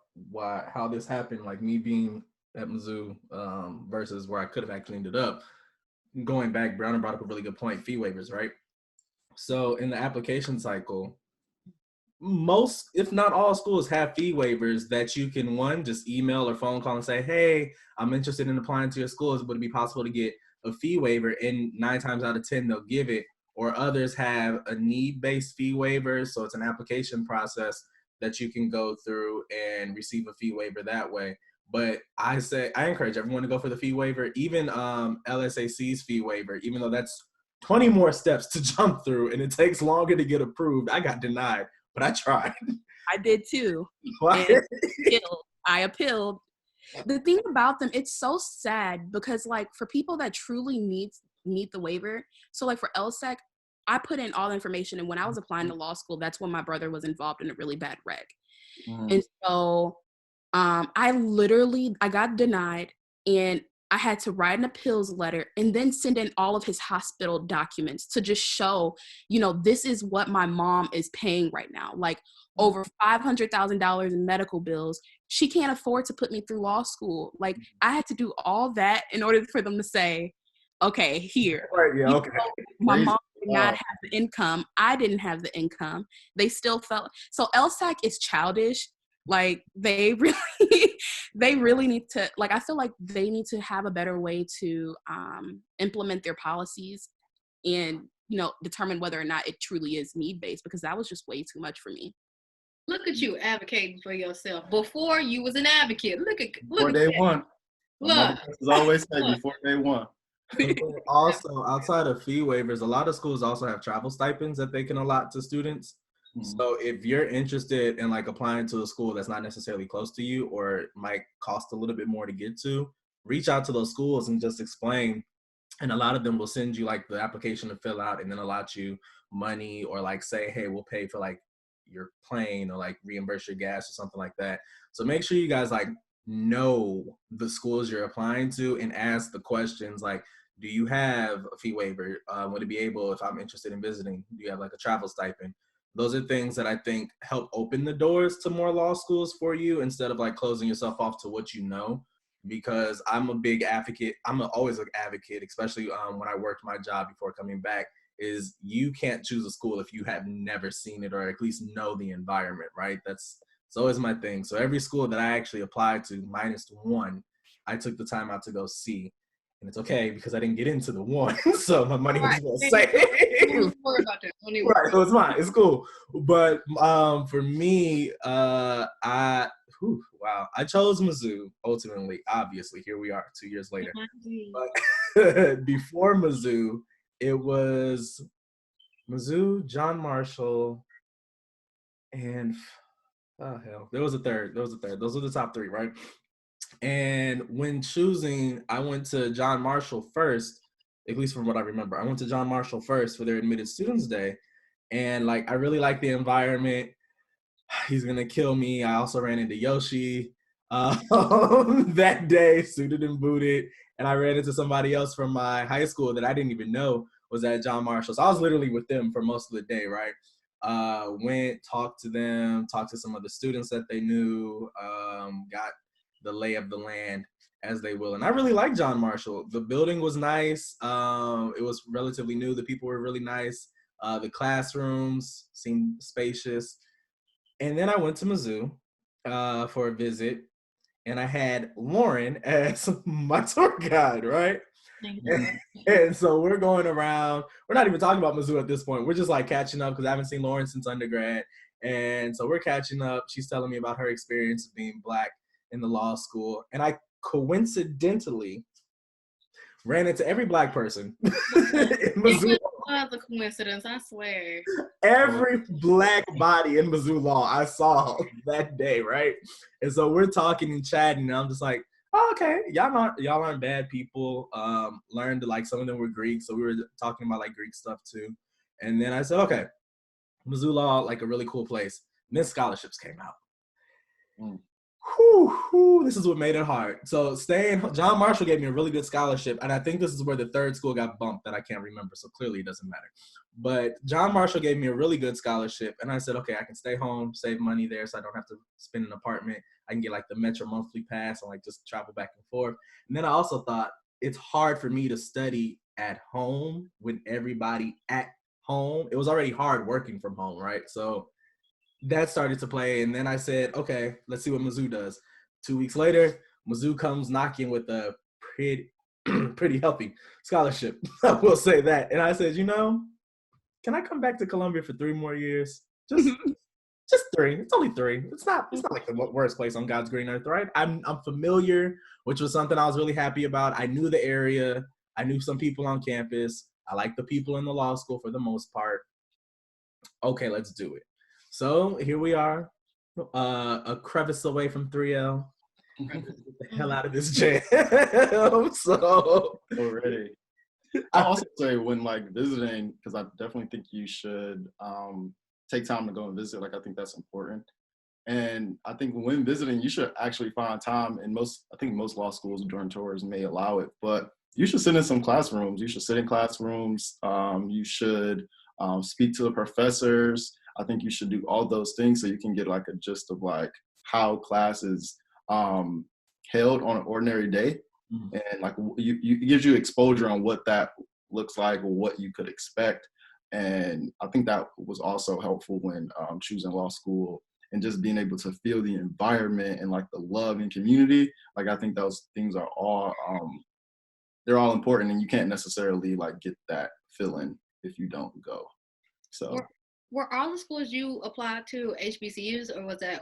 how this happened, like me being at Mizzou versus where I could have actually ended up, going back, Browner brought up a really good point, fee waivers, right? So in the application cycle, most, if not all schools have fee waivers that you can, one, just email or phone call and say, hey, I'm interested in applying to your schools. Would it be possible to get a fee waiver? And 9 times out of 10, they'll give it. Or others have a need-based fee waiver. So it's an application process that you can go through and receive a fee waiver that way. But I encourage everyone to go for the fee waiver, even LSAC's fee waiver, even though that's 20 more steps to jump through and it takes longer to get approved. I got denied, but I tried. I did too. And I appealed. The thing about them, it's so sad because like for people that truly need the waiver, so like for LSAC, I put in all the information, and when I was applying to law school, that's when my brother was involved in a really bad wreck. And so I got denied, and I had to write an appeals letter and then send in all of his hospital documents to just show, you know, this is what my mom is paying right now. Like over $500,000 in medical bills. She can't afford to put me through law school. Like I had to do all that in order for them to say, okay, here. Right, yeah, okay. My mom did not have the income. I didn't have the income. They still felt, so LSAC is childish. Like they really need to, like, I feel like they need to have a better way to implement their policies and, you know, determine whether or not it truly is need-based, because that was just way too much for me. Look at you advocating for yourself. Before you was an advocate. Before day one. Look. Always say before day one. Also, outside of fee waivers, a lot of schools also have travel stipends that they can allot to students. So if you're interested in like applying to a school that's not necessarily close to you or might cost a little bit more to get to, reach out to those schools and just explain. And a lot of them will send you like the application to fill out and then allot you money, or like say, hey, we'll pay for like your plane or like reimburse your gas or something like that. So make sure you guys like know the schools you're applying to and ask the questions like, do you have a fee waiver? Would it be able, if I'm interested in visiting, do you have like a travel stipend? Those are things that I think help open the doors to more law schools for you instead of like closing yourself off to what you know. Because I'm a big advocate. I'm always an advocate, especially when I worked my job before coming back, is you can't choose a school if you have never seen it or at least know the environment, right? It's always my thing. So every school that I actually applied to, minus one, I took the time out to go see. And it's okay because I didn't get into the one, so my money was well saved. Don't worry about that. Right, so it's fine. It's cool. But for me, wow, I chose Mizzou ultimately. Obviously, here we are 2 years later. But before Mizzou, it was Mizzou, John Marshall, and there was a third. Those are the top three, right? And when choosing, I went to John Marshall first, at least from what I remember. I went to John Marshall first for their Admitted Students Day. And like, I really like the environment. He's gonna kill me. I also ran into Yoshi that day, suited and booted. And I ran into somebody else from my high school that I didn't even know was at John Marshall. So I was literally with them for most of the day, right? Went, talked to them, talked to some of the students that they knew, got the lay of the land, as they will. And I really like John Marshall. The building was nice. It was relatively new. The people were really nice. The classrooms seemed spacious. And then I went to Mizzou for a visit, and I had Lauren as my tour guide, right? And so we're going around. We're not even talking about Mizzou at this point. We're just like catching up because I haven't seen Lauren since undergrad. And so we're catching up. She's telling me about her experience of being Black in the law school. And I coincidentally ran into every Black person in Mizzou. It was a coincidence, I swear. Every Black body in Mizzou law I saw that day, right? And so we're talking and chatting, and I'm just like, oh, okay, y'all aren't bad people. Learned like some of them were Greek, so we were talking about like Greek stuff too. And then I said, okay, Mizzou law, like a really cool place. And then scholarships came out. This is what made it hard. So John Marshall gave me a really good scholarship, and I think this is where the third school got bumped that I can't remember, so clearly it doesn't matter. But John Marshall gave me a really good scholarship, and I said, okay, I can stay home, save money there so I don't have to spend an apartment. I can get like the Metro monthly pass and like just travel back and forth. And then I also thought it's hard for me to study at home with everybody at home. It was already hard working from home, right? So that started to play, and then I said, okay, let's see what Mizzou does. 2 weeks later, Mizzou comes knocking with a pretty healthy scholarship. I will say that. And I said, can I come back to Columbia for 3 more years? Just 3. It's only 3. It's not like the worst place on God's green earth, right? I'm familiar, which was something I was really happy about. I knew the area. I knew some people on campus. I like the people in the law school for the most part. Okay, let's do it. So here we are, a crevice away from 3L. Get the hell out of this jam. So already. I also say when like visiting, because I definitely think you should take time to go and visit. Like I think that's important. And I think when visiting, you should actually find time. And I think most law schools during tours may allow it, but you should sit in some classrooms. You should sit in classrooms. You should speak to the professors. I think you should do all those things so you can get like a gist of like how class is held on an ordinary day. Mm-hmm. And like it gives you exposure on what that looks like or what you could expect. And I think that was also helpful when choosing law school and just being able to feel the environment and like the love and community. Like I think those things are all they're all important, and you can't necessarily like get that feeling if you don't go. So. Were all the schools you applied to HBCUs,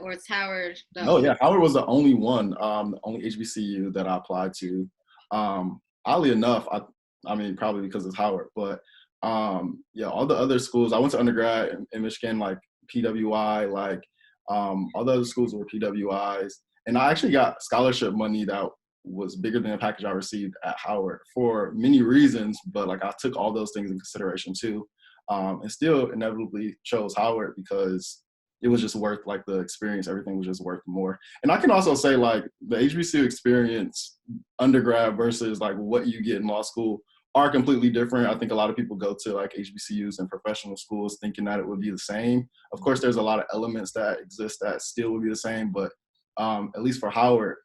or it's Howard? No, yeah, Howard was the only one, the only HBCU that I applied to. Oddly enough, I mean, probably because it's Howard, but yeah, all the other schools, I went to undergrad in Michigan, like PWI, like all the other schools were PWIs. And I actually got scholarship money that was bigger than the package I received at Howard for many reasons, but like I took all those things in consideration too. And still inevitably chose Howard because it was just worth like the experience. Everything was just worth more. And I can also say like the HBCU experience undergrad versus like what you get in law school are completely different. I think a lot of people go to like HBCUs and professional schools thinking that it would be the same. Of course, there's a lot of elements that exist that still would be the same, but at least for Howard,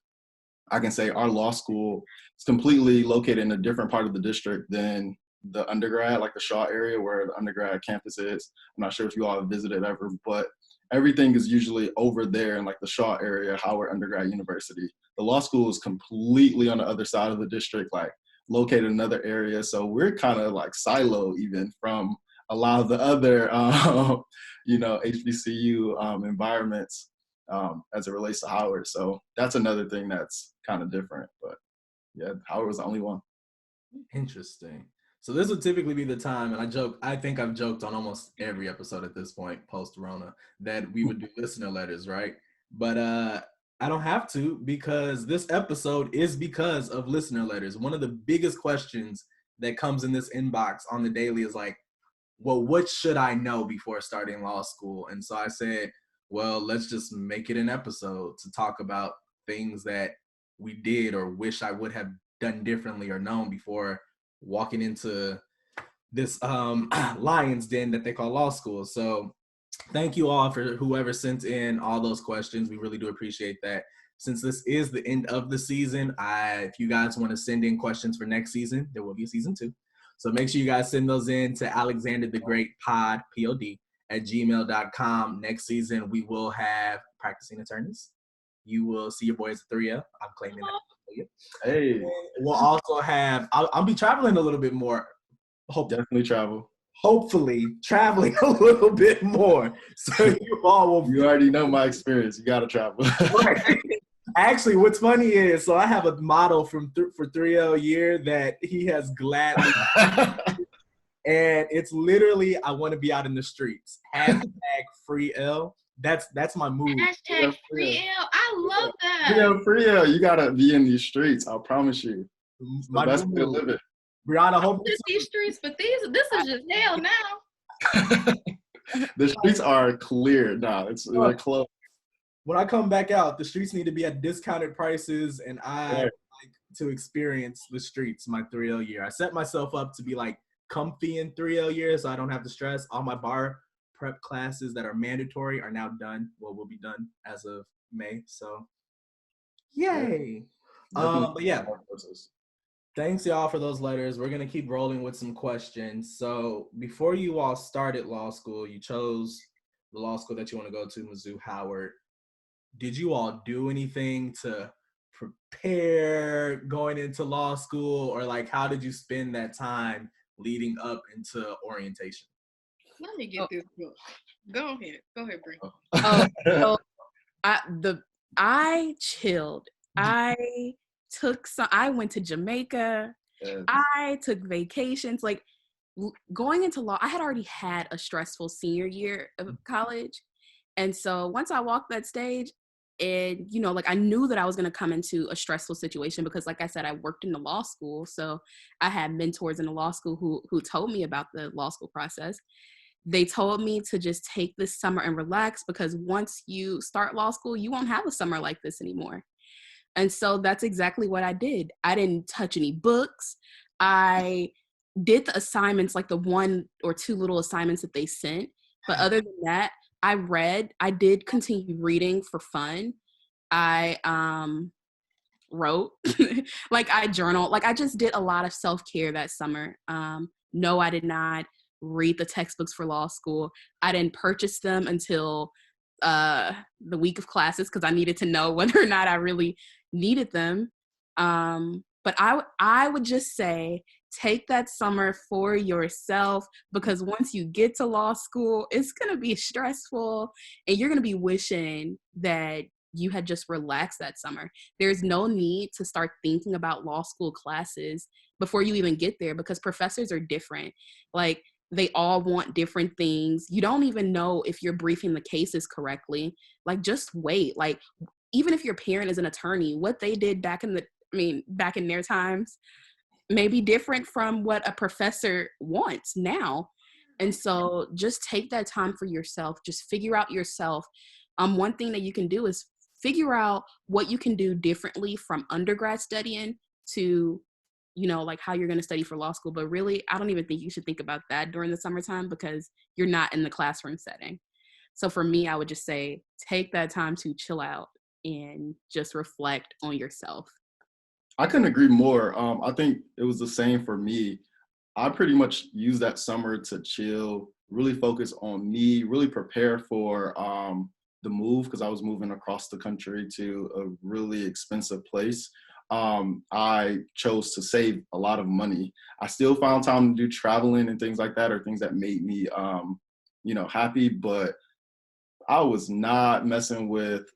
I can say our law school is completely located in a different part of the district than the undergrad, like the Shaw area where the undergrad campus is. I'm not sure if you all have visited ever, but everything is usually over there in like the Shaw area, Howard Undergrad University. The law school is completely on the other side of the district, like located in another area. So we're kind of like siloed even from a lot of the other, HBCU environments as it relates to Howard. So that's another thing that's kind of different. But yeah, Howard was the only one. Interesting. So this would typically be the time, and I think I've joked on almost every episode at this point, post-Rona, that we would do listener letters, right? But I don't have to, because this episode is because of listener letters. One of the biggest questions that comes in this inbox on the daily is like, well, what should I know before starting law school? And so I said, well, let's just make it an episode to talk about things that we did or wish I would have done differently or known before walking into this lion's den that they call law school. So thank you all for whoever sent in all those questions. We really do appreciate that. Since this is the end of the season, if you guys want to send in questions for next season, there will be a season 2. So make sure you guys send those in to Alexander the Great Pod, P-O-D, @gmail.com. Next season, we will have practicing attorneys. You will see your boys at 3L. I'm claiming that. Hey. We'll also have, I'll be traveling a little bit more. Definitely travel. Hopefully traveling a little bit more. So you all will. You already know my experience. You got to travel. Right. Actually, what's funny is, so I have a model for 3L year that he has gladly, and it's literally, I want to be out in the streets. #FreeL. That's my move. #FreeL. I love that. Yeah, FreeL. You gotta be in these streets. I promise you. It's the best way to live it. Brianna, hope these streets, but this is just hell now. The streets are clear now. They're closed. When I come back out, the streets need to be at discounted prices, and I like to experience the streets my 3L year. I set myself up to be like comfy in 3L year, so I don't have to stress. All my bar prep classes that are mandatory are now done. Well, will be done as of May. So, yay! But yeah, thanks y'all for those letters. We're gonna keep rolling with some questions. So before you all started law school, you chose the law school that you want to go to, Mizzou Howard. Did you all do anything to prepare going into law school, or like how did you spend that time leading up into orientation? Let me get this book. Go ahead, Bree. So I chilled. I went to Jamaica. Yes. I took vacations. Like going into law, I had already had a stressful senior year of college. And so once I walked that stage, and, you know, like I knew that I was going to come into a stressful situation because, like I said, I worked in the law school. So I had mentors in the law school who told me about the law school process. They told me to just take this summer and relax because once you start law school, you won't have a summer like this anymore. And so that's exactly what I did. I didn't touch any books. I did the assignments, like the 1 or 2 little assignments that they sent. But other than that, I read. I did continue reading for fun. I wrote, like I journaled. Like I just did a lot of self-care that summer. No, I did not read the textbooks for law school. I didn't purchase them until the week of classes because I needed to know whether or not I really needed them. But I would just say, take that summer for yourself because once you get to law school, it's going to be stressful and you're going to be wishing that you had just relaxed that summer. There's no need to start thinking about law school classes before you even get there because professors are different. Like they all want different things. You don't even know if you're briefing the cases correctly. Like just wait. Like even if your parent is an attorney, what they did back in their times may be different from what a professor wants now. And so just take that time for yourself. Just figure out yourself. One thing that you can do is figure out what you can do differently from undergrad studying to, you know, like how you're going to study for law school. But really, I don't even think you should think about that during the summertime because you're not in the classroom setting. So for me, I would just say, take that time to chill out and just reflect on yourself. I couldn't agree more. I think it was the same for me. I pretty much used that summer to chill, really focus on me, really prepare for the move because I was moving across the country to a really expensive place. I chose to save a lot of money. I still found time to do traveling and things like that, or things that made me, happy. But I was not messing with,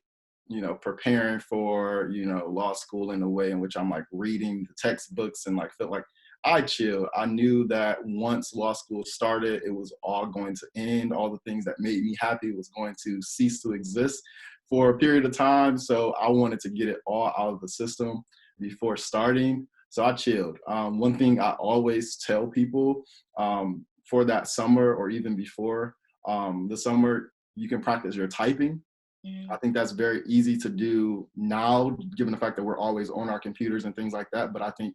preparing for, law school in a way in which I'm like reading the textbooks and like felt like I chilled. I knew that once law school started, it was all going to end. All the things that made me happy was going to cease to exist for a period of time. So I wanted to get it all out of the system before starting. So I chilled. One thing I always tell people, for that summer or even before the summer, you can practice your typing. I think that's very easy to do now, given the fact that we're always on our computers and things like that. But I think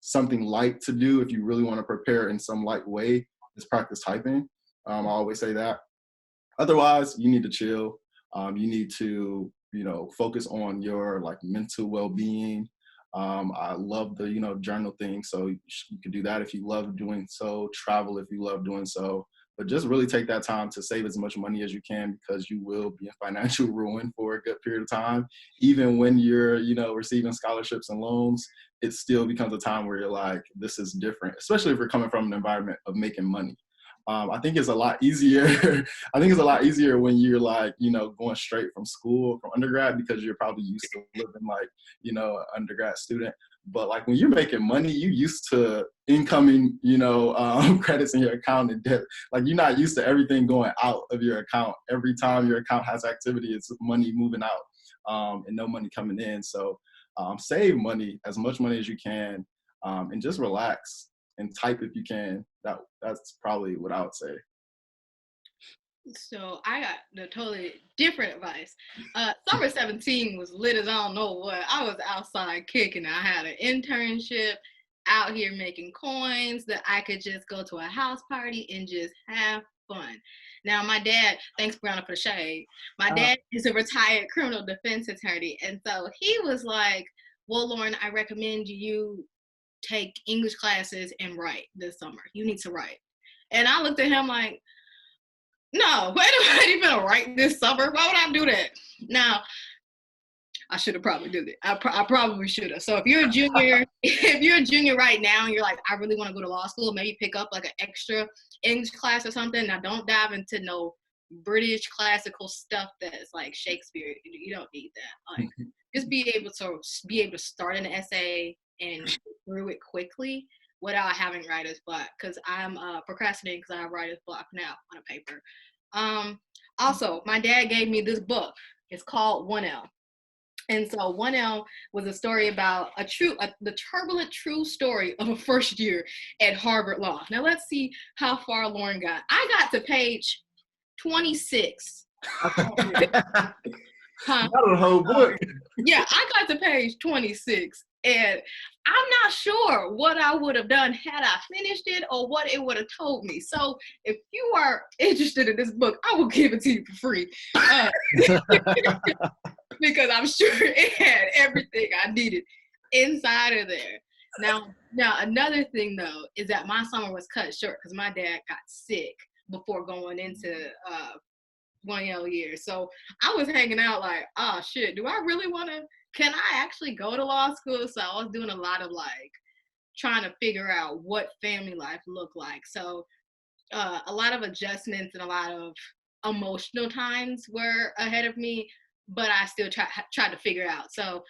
something light to do if you really want to prepare in some light way is practice typing. I always say that. Otherwise, you need to chill. You need to, focus on your like mental well-being. I love the, journal thing. So you can do that if you love doing so. Travel if you love doing so. But just really take that time to save as much money as you can, because you will be in financial ruin for a good period of time. Even when you're, receiving scholarships and loans, it still becomes a time where you're like, this is different, especially if you're coming from an environment of making money. I think it's a lot easier. I think it's a lot easier when you're like, going straight from school, from undergrad, because you're probably used to living like, an undergrad student. But like when you're making money, you used to incoming, credits in your account and debt. Like you're not used to everything going out of your account. Every time your account has activity, it's money moving out and no money coming in. So save money, as much money as you can, and just relax and type if you can. That's probably what I would say. So I got the totally different advice. Summer 17 was lit as I don't know what. I was outside kicking. I had an internship out here making coins that I could just go to a house party and just have fun. Now my dad, thanks Brianna for the shade, my dad is a retired criminal defense attorney. And so he was like, well, Lauren, I recommend you take English classes and write this summer. You need to write. And I looked at him like, no, wait a minute, you gonna write this summer? Why would I do that? Now, I should have probably did it. I probably should have. So if you're a junior right now and you're like, I really want to go to law school, maybe pick up like an extra English class or something. Now don't dive into no British classical stuff that's like Shakespeare. You don't need that. Like just be able to start an essay and get through it quickly without having writer's block, because I'm procrastinating because I have writer's block now on a paper. Also, my dad gave me this book. It's called 1L. And so 1L was a story about the turbulent true story of a first year at Harvard Law. Now let's see how far Lauren got. I got to page 26. Not a whole book. Yeah, I got to page 26. And I'm not sure what I would have done had I finished it or what it would have told me. So if you are interested in this book, I will give it to you for free. Because I'm sure it had everything I needed inside of there. Now another thing though is that my summer was cut short because my dad got sick before going into 1L year. So I was hanging out like, oh shit, do I really want to? Can I actually go to law school? So I was doing a lot of like trying to figure out what family life looked like. So a lot of adjustments and a lot of emotional times were ahead of me, but I still tried to figure out. So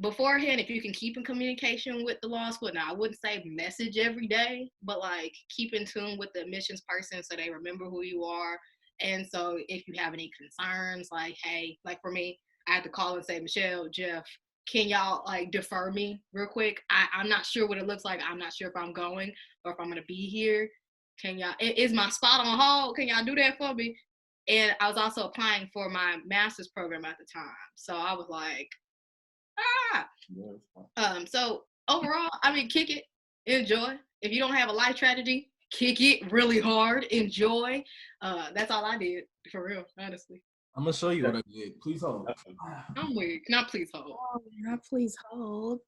beforehand, if you can keep in communication with the law school, now I wouldn't say message every day, but like keep in tune with the admissions person so they remember who you are. And so if you have any concerns, like, hey, like for me, I had to call and say, Michelle, Jeff, can y'all like defer me real quick? I'm not sure what it looks like. I'm not sure if I'm going or if I'm going to be here. Can y'all, is my spot on hold? Can y'all do that for me? And I was also applying for my master's program at the time. So I was like, so overall, I mean, kick it, enjoy. If you don't have a life strategy, kick it really hard, enjoy. That's all I did, for real, honestly. I'm gonna show you what I did. Please hold. I'm weak. Not please hold. Oh, not please hold.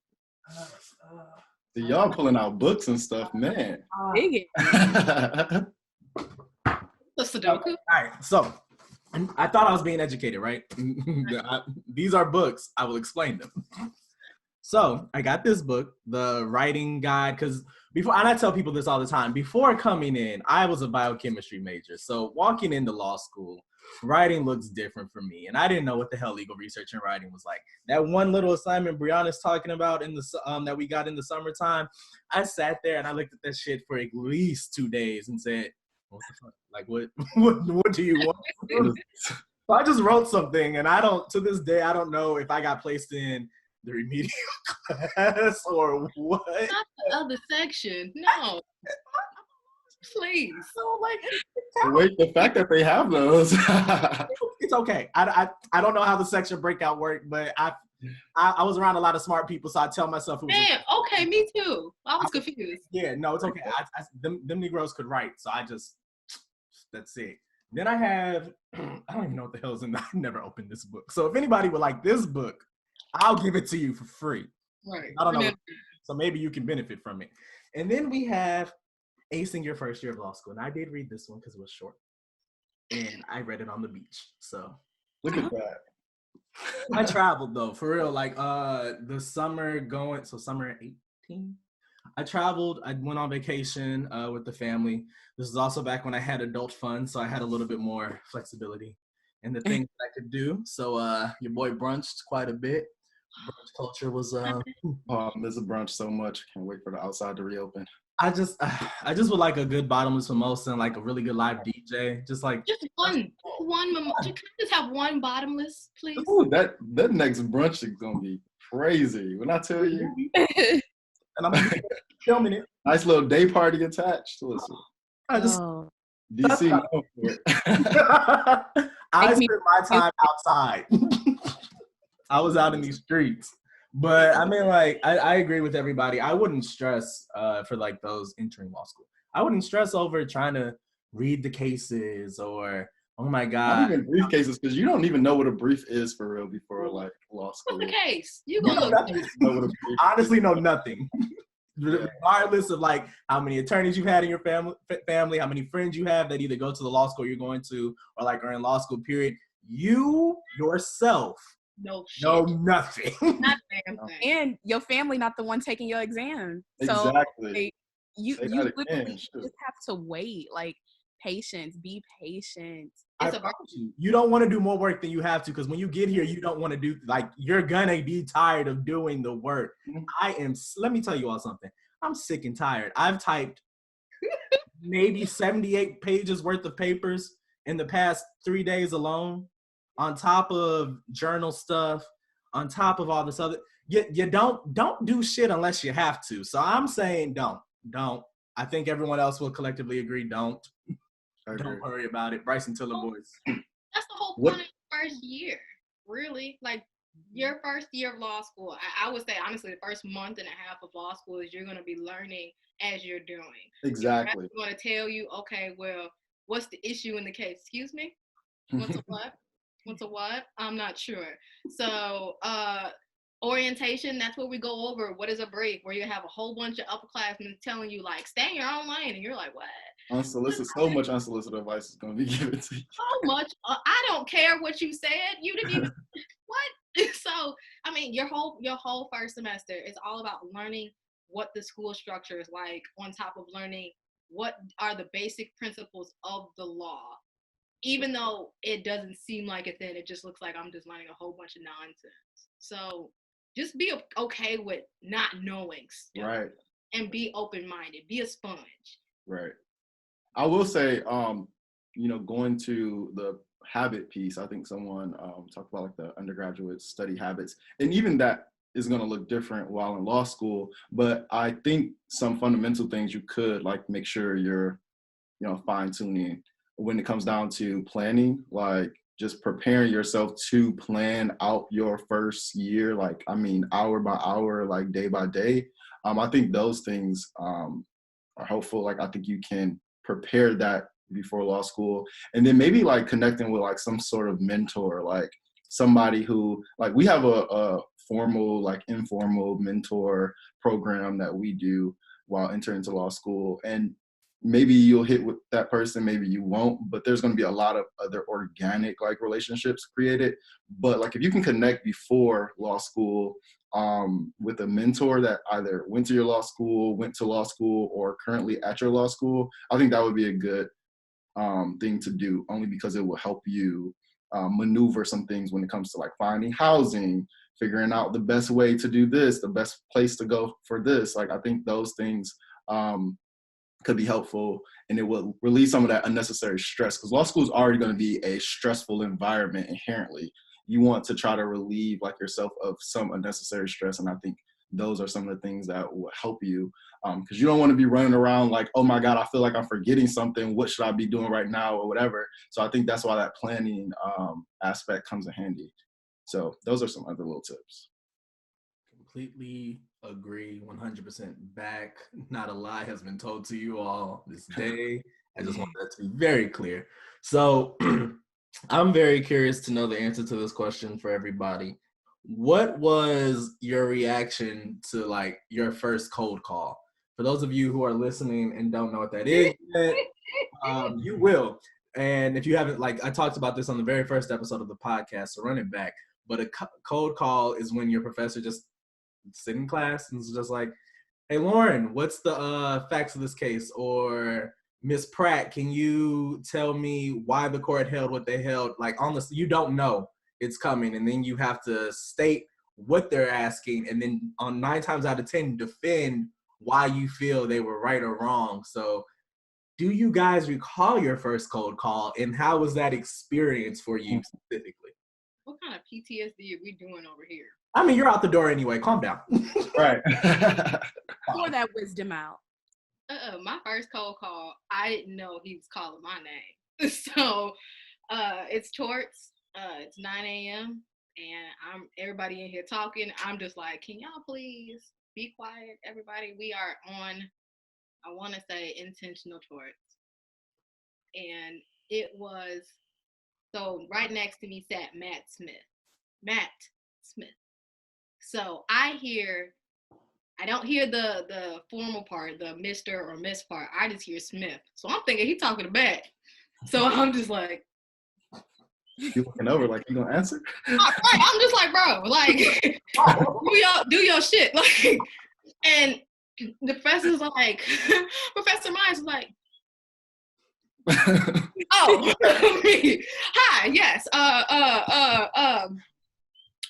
Y'all pulling out books and stuff, man. Dig it. The Sudoku. All right, so I thought I was being educated, right? These are books. I will explain them. So I got this book, the writing guide, because before, and I tell people this all the time, before coming in, I was a biochemistry major. So walking into law school, writing looks different for me. And I didn't know what the hell legal research and writing was like. That one little assignment Brianna's talking about in the that we got in the summertime, I sat there and I looked at that shit for at least 2 days and said, what the fuck? Like, what do you want? So I just wrote something, and to this day, I don't know if I got placed in the remedial class or what. Not the other section, no. Please. So like, Wait, the fact that they have those. it's okay. I don't know how the section breakout worked, but I was around a lot of smart people, so I tell myself it was Man, okay, me too. I was confused. Yeah, no, it's okay. Them Negroes could write, so that's it. Then I have, I don't even know what the hell's in. I never opened this book. So if anybody would like this book, I'll give it to you for free. Right. I don't know. So maybe you can benefit from it. And then we have Acing Your First Year of Law School. And I did read this one because it was short. And I read it on the beach. So Look at that. I traveled though, for real. Like the summer summer 18. I traveled. I went on vacation with the family. This is also back when I had adult fun, so I had a little bit more flexibility in the things that I could do. So your boy brunched quite a bit. Brunch culture was. I miss a brunch so much. Can't wait for the outside to reopen. I just would like a good bottomless mimosa and like a really good live DJ. Just one. Can I just have one bottomless, please? Ooh, that next brunch is gonna be crazy. When I tell you. And I'm filming it. Nice little day party attached. Listen, I just DC. I spent my time outside. I was out in these streets. But I mean, like, I agree with everybody. I wouldn't stress for like those entering law school. I wouldn't stress over trying to read the cases or, oh my God. Not even brief cases, because you don't even know what a brief is for real before like law school. What's the case? You gonna look. Honestly, know nothing. Regardless of like how many attorneys you've had in your family, how many friends you have that either go to the law school you're going to or like are in law school, period. You yourself know nothing. Not damn thing. And your family not the one taking your exam. Exactly. So you literally just have to wait. Like, patience, be patient. You don't want to do more work than you have to, because when you get here, you don't want to do, like, you're gonna be tired of doing the work. Let me tell you all something. I'm sick and tired. I've typed maybe 78 pages worth of papers in the past 3 days alone, on top of journal stuff, on top of all this other. You don't do shit unless you have to. So I'm saying don't. I think everyone else will collectively agree, don't. Don't worry about it. Bryson Tiller boys. That's the whole point of the first year, really. Like, your first year of law school, I would say, honestly, the first month and a half of law school is you're going to be learning as you're doing. Exactly. You're going to tell you, okay, well, what's the issue in the case? Excuse me? What's a what? What's a what? I'm not sure. So, orientation, that's what we go over. What is a brief? Where you have a whole bunch of upperclassmen telling you, like, stay in your own lane. And you're like, what? So much unsolicited advice is going to be given to you. So much. I don't care what you said. You didn't even, what? So, I mean, your whole first semester is all about learning what the school structure is like, on top of learning what are the basic principles of the law. Even though it doesn't seem like it then, it just looks like I'm just learning a whole bunch of nonsense. So just be okay with not knowing stuff. Right. And be open-minded. Be a sponge. Right. I will say, going to the habit piece, I think someone talked about like the undergraduate study habits, and even that is going to look different while in law school. But I think some fundamental things you could like make sure you're, fine tuning when it comes down to planning, like just preparing yourself to plan out your first year, like, hour by hour, like day by day. I think those things are helpful. Like, I think you can prepare that before law school, and then maybe like connecting with like some sort of mentor, like somebody who, like, we have a formal, like informal mentor program that we do while entering into law school, and maybe you'll hit with that person, maybe you won't, but there's going to be a lot of other organic like relationships created. But like, if you can connect before law school with a mentor that either went to law school, or currently at your law school, I think that would be a good thing to do, only because it will help you maneuver some things when it comes to like finding housing, figuring out the best way to do this, the best place to go for this. Like, I think those things could be helpful, and it will release some of that unnecessary stress, because law school is already going to be a stressful environment inherently. You want to try to relieve like yourself of some unnecessary stress, and I think those are some of the things that will help you. Because you don't want to be running around like, oh my God, I feel like I'm forgetting something. What should I be doing right now or whatever? So I think that's why that planning aspect comes in handy. So those are some other little tips. Completely agree, 100% back. Not a lie has been told to you all this day. I just want that to be very clear. So I'm very curious to know the answer to this question for everybody. What was your reaction to like your first cold call? For those of you who are listening and don't know what that is yet, you will. And if you haven't, like I talked about this on the very first episode of the podcast, so run it back. But a cold call is when your professor just sit in class and it's just like, hey, Lauren, what's the facts of this case? Or Miss Pratt, can you tell me why the court held what they held? Like, honestly, you don't know it's coming. And then you have to state what they're asking. And then on 9 times out of 10, defend why you feel they were right or wrong. So do you guys recall your first cold call? And how was that experience for you specifically? What kind of PTSD are we doing over here? I mean, you're out the door anyway. Calm down. Right. Pour that wisdom out. My first cold call, I didn't know he was calling my name. So it's torts. It's 9 a.m. and everybody in here talking. I'm just like, can y'all please be quiet, everybody? We are on, I want to say, intentional torts. And it was, so right next to me sat Matt Smith. So I don't hear the formal part, the Mr. or Miss part. I just hear Smith. So I'm thinking he talking to Matt. So I'm just like, you looking over like you gonna answer? right. I'm just like, bro, like, do your shit. Like, and the professor's like, Professor Myers was like, oh, hi, yes,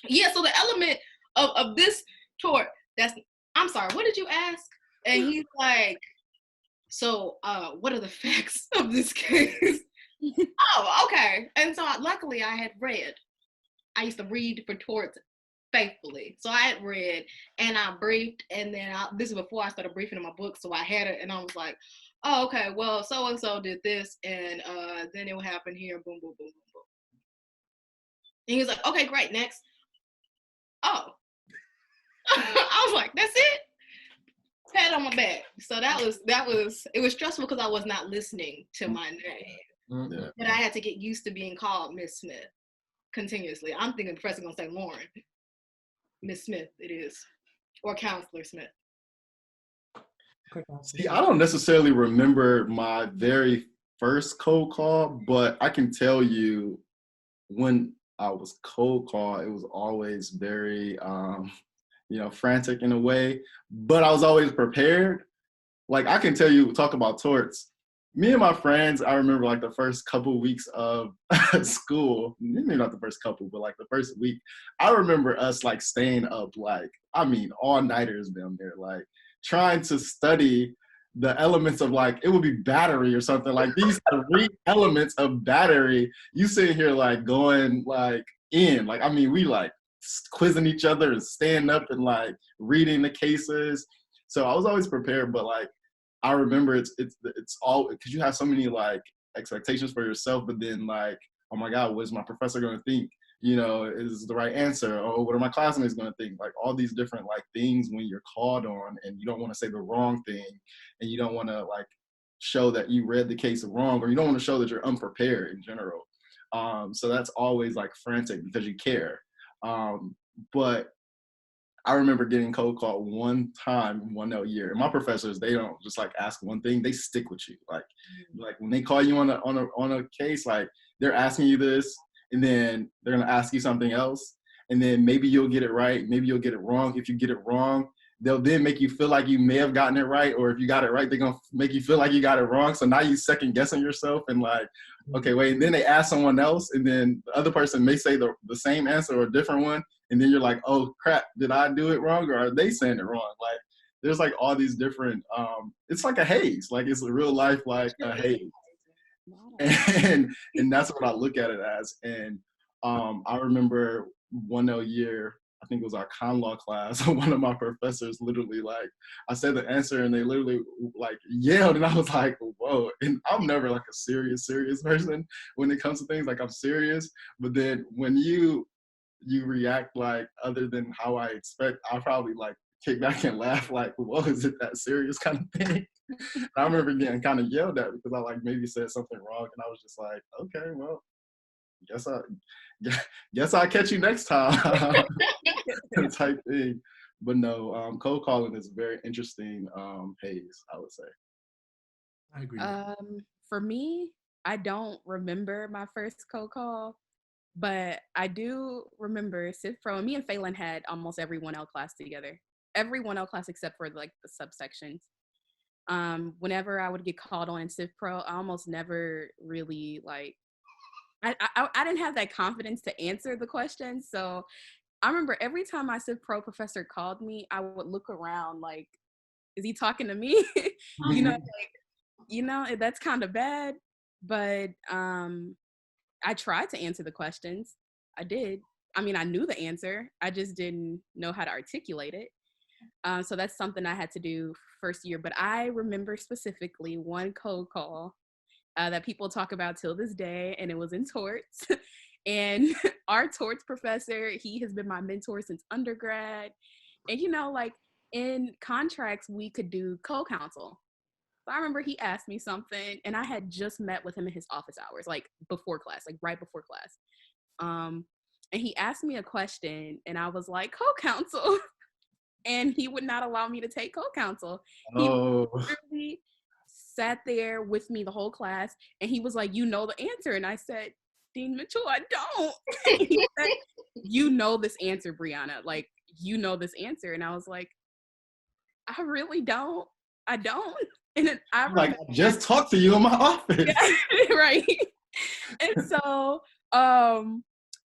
yeah. So the element of this tort, I'm sorry, what did you ask? And he's like, so what are the facts of this case? Oh, okay. And so luckily I used to read for torts faithfully. So I had read and I briefed, and then this is before I started briefing in my book, so I had it and I was like, oh, okay, well, so-and-so did this, and then it will happen here, boom, boom, boom, boom, boom. And he was like, okay, great, next. Oh. I was like, that's it? Pat on my back. So it was stressful because I was not listening to my name. Yeah. But I had to get used to being called Miss Smith continuously. I'm thinking the professor gonna say Lauren. Miss Smith, it is. Or Counselor Smith. See, I don't necessarily remember my very first cold call, but I can tell you when I was cold call, it was always very, frantic in a way, but I was always prepared. Like I can tell you, talk about torts. Me and my friends, I remember like the first couple weeks of school, maybe not the first couple, but like the first week, I remember us like staying up, like, I mean, all-nighters down there, like trying to study the elements of like, it would be battery or something, like these 3 elements of battery, you sit here like going like in, like, I mean, we like quizzing each other and staying up and like reading the cases. So I was always prepared, but like, I remember it's all because you have so many like expectations for yourself, but then like, oh my God, what is my professor going to think? You know, is the right answer? Or what are my classmates going to think? Like all these different like things when you're called on and you don't want to say the wrong thing and you don't want to like show that you read the case wrong, or you don't want to show that you're unprepared in general. So that's always like frantic because you care. But I remember getting cold called one time, one year. And my professors, they don't just like ask one thing; they stick with you. Like when they call you on a case, like they're asking you this, and then they're gonna ask you something else, and then maybe you'll get it right, maybe you'll get it wrong. If you get it wrong, they'll then make you feel like you may have gotten it right, or if you got it right, they're gonna make you feel like you got it wrong. So now you second guessing yourself and like, okay, wait. And then they ask someone else, and then the other person may say the same answer or a different one. And then you're like, oh crap, did I do it wrong or are they saying it wrong? Like there's like all these different, it's like a haze, like it's a real life, like a haze. And that's what I look at it as. And I remember one year, I think it was our con law class. One of my professors literally like, I said the answer and they literally like yelled, and I was like, whoa. And I'm never like a serious person when it comes to things. Like I'm serious, but then when you react like other than how I expect, I'll probably like kick back and laugh like, whoa, is it that serious kind of thing? And I remember getting kind of yelled at because I like maybe said something wrong, and I was just like, okay, well, guess I'll catch you next time type thing. But no, cold calling is a very interesting haze, I would say. I agree. For me, I don't remember my first cold call, but I do remember Civ Pro, and me and Phelan had almost every 1L class together. Every 1L class except for like the subsections. Whenever I would get called on in Civ Pro, I almost never really like, I didn't have that confidence to answer the question. So I remember every time my Civ Pro professor called me, I would look around like, is he talking to me? That's kind of bad. But I tried to answer the questions. I did. I mean, I knew the answer. I just didn't know how to articulate it. So that's something I had to do first year. But I remember specifically one cold call that people talk about till this day, and it was in torts. And our torts professor, he has been my mentor since undergrad. And like in contracts, we could do co-counsel. So I remember he asked me something, and I had just met with him in his office hours, like before class, like right before class. And he asked me a question, and I was like, co-counsel. And he would not allow me to take co-counsel. He literally sat there with me the whole class, and he was like, you know the answer. And I said, Dean Mitchell, I don't. He said, you know this answer, Brianna. Like, you know this answer. And I was like, I really don't. I don't. And then I just talked to you in my office. Yeah, right. And so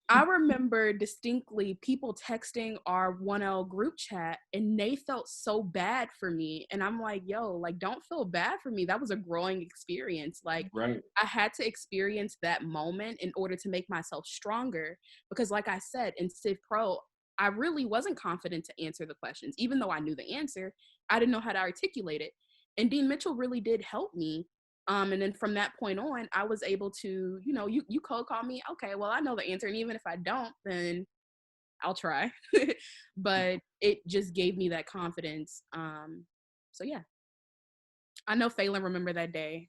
I remember distinctly people texting our 1L group chat, and they felt so bad for me. And I'm like, yo, like, don't feel bad for me. That was a growing experience. Like, right. I had to experience that moment in order to make myself stronger. Because like I said, in Civ Pro, I really wasn't confident to answer the questions. Even though I knew the answer, I didn't know how to articulate it. And Dean Mitchell really did help me. And then from that point on, I was able to, you cold call me. Okay, well, I know the answer. And even if I don't, then I'll try. But it just gave me that confidence. So yeah. I know Phelan remember that day.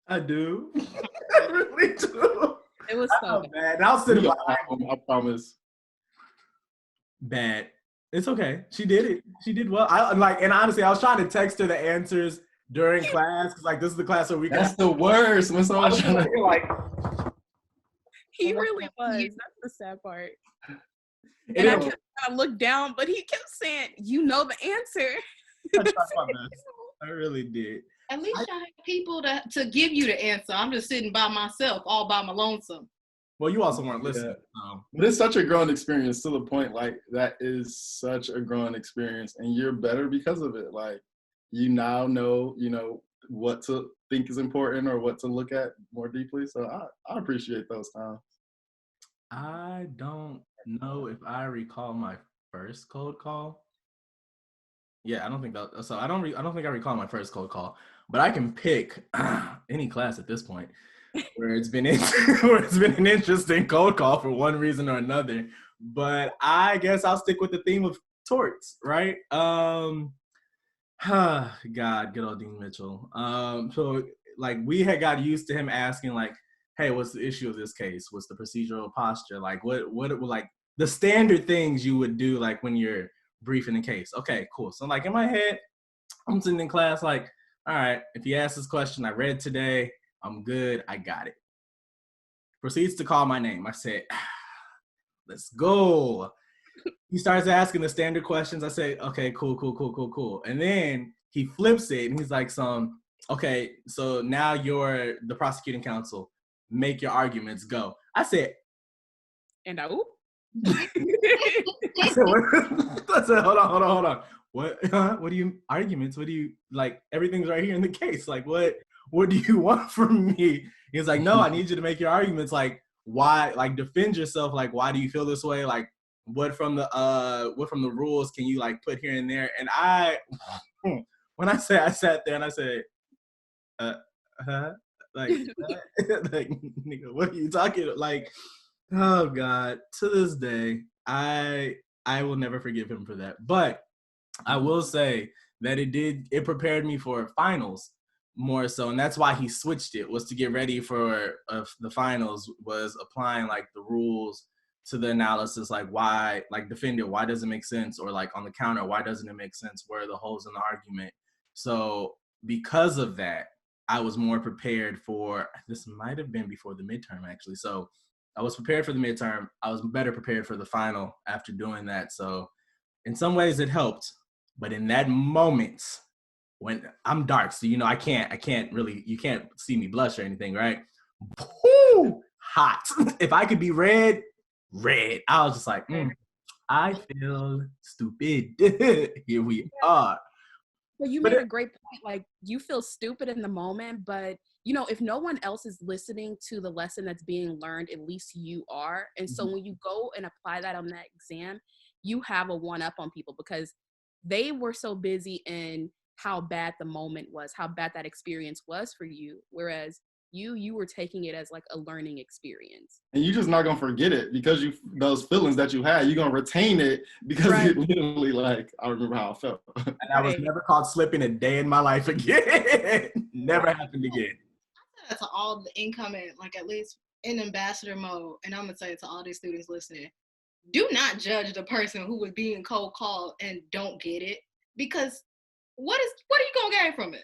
I do. I really do. It was so bad. And I'll sit behind him, I promise. Bad. It's okay. She did it. She did well. And honestly, I was trying to text her the answers during class, because like this is the class where we That's the worst when someone's trying to like he really was. That's the sad part. And I kept trying to look down, but he kept saying, you know the answer. I tried my best. I really did. At least I have people to give you the answer. I'm just sitting by myself, all by my lonesome. Well, you also weren't listening. Yeah. But it's such a growing experience to the point, like, that is such a growing experience, and you're better because of it. Like, you now know, what to think is important or what to look at more deeply. So I appreciate those times. I don't know if I recall my first cold call. Yeah, I don't think that. So I don't think I recall my first cold call, but I can pick any class at this point where it's been an interesting cold call for one reason or another. But I guess I'll stick with the theme of torts, right? God, good old Dean Mitchell. So like we had got used to him asking like, hey, what's the issue of this case? What's the procedural posture? Like what like the standard things you would do like when you're briefing the case. Okay, cool. So like in my head, I'm sitting in class like, all right, if he asks this question I read today, I'm good, I got it. Proceeds to call my name. I said, let's go. He starts asking the standard questions. I say, okay, cool. And then he flips it and he's like, okay, so now you're the prosecuting counsel. Make your arguments, go. I said, and I said, hold on. What do you, arguments? What do you, like, everything's right here in the case. Like, what do you want from me? He's like, no, I need you to make your arguments. Like, why, like, defend yourself. Like, why do you feel this way? Like, what from the rules can you like put here and there? And I, when I sat there and I said, like, like, nigga, what are you talking about? Like, oh God, to this day, I will never forgive him for that. But I will say that it prepared me for finals more so, and that's why he switched it, was to get ready for the finals, was applying like the rules to the analysis, like why, like defender, why does it make sense, or like on the counter, why doesn't it make sense, where are the holes in the argument. So because of that, I was more prepared for, this might have been before the midterm actually, so I was prepared for the midterm. I was better prepared for the final after doing that. So in some ways it helped, but in that moment, when I'm dark, so you know I can't really, you can't see me blush or anything, right? Woo, hot. If I could be red, I was just like, I feel stupid. Here we are. Well, you made a great point. Like, you feel stupid in the moment, but you know, if no one else is listening to the lesson that's being learned, at least you are. And so when you go and apply that on that exam, you have a one up on people, because they were so busy in how bad the moment was, how bad that experience was for you. Whereas you were taking it as like a learning experience. And you're just not gonna forget it, because those feelings that you had, you're gonna retain it, because it literally, like, I remember how I felt. And I was never caught slipping a day in my life again. Never happened again. I said that to all the incoming, like at least in ambassador mode, and I'm gonna say it to all these students listening: do not judge the person who was being cold called and don't get it, because what are you gonna gain from it?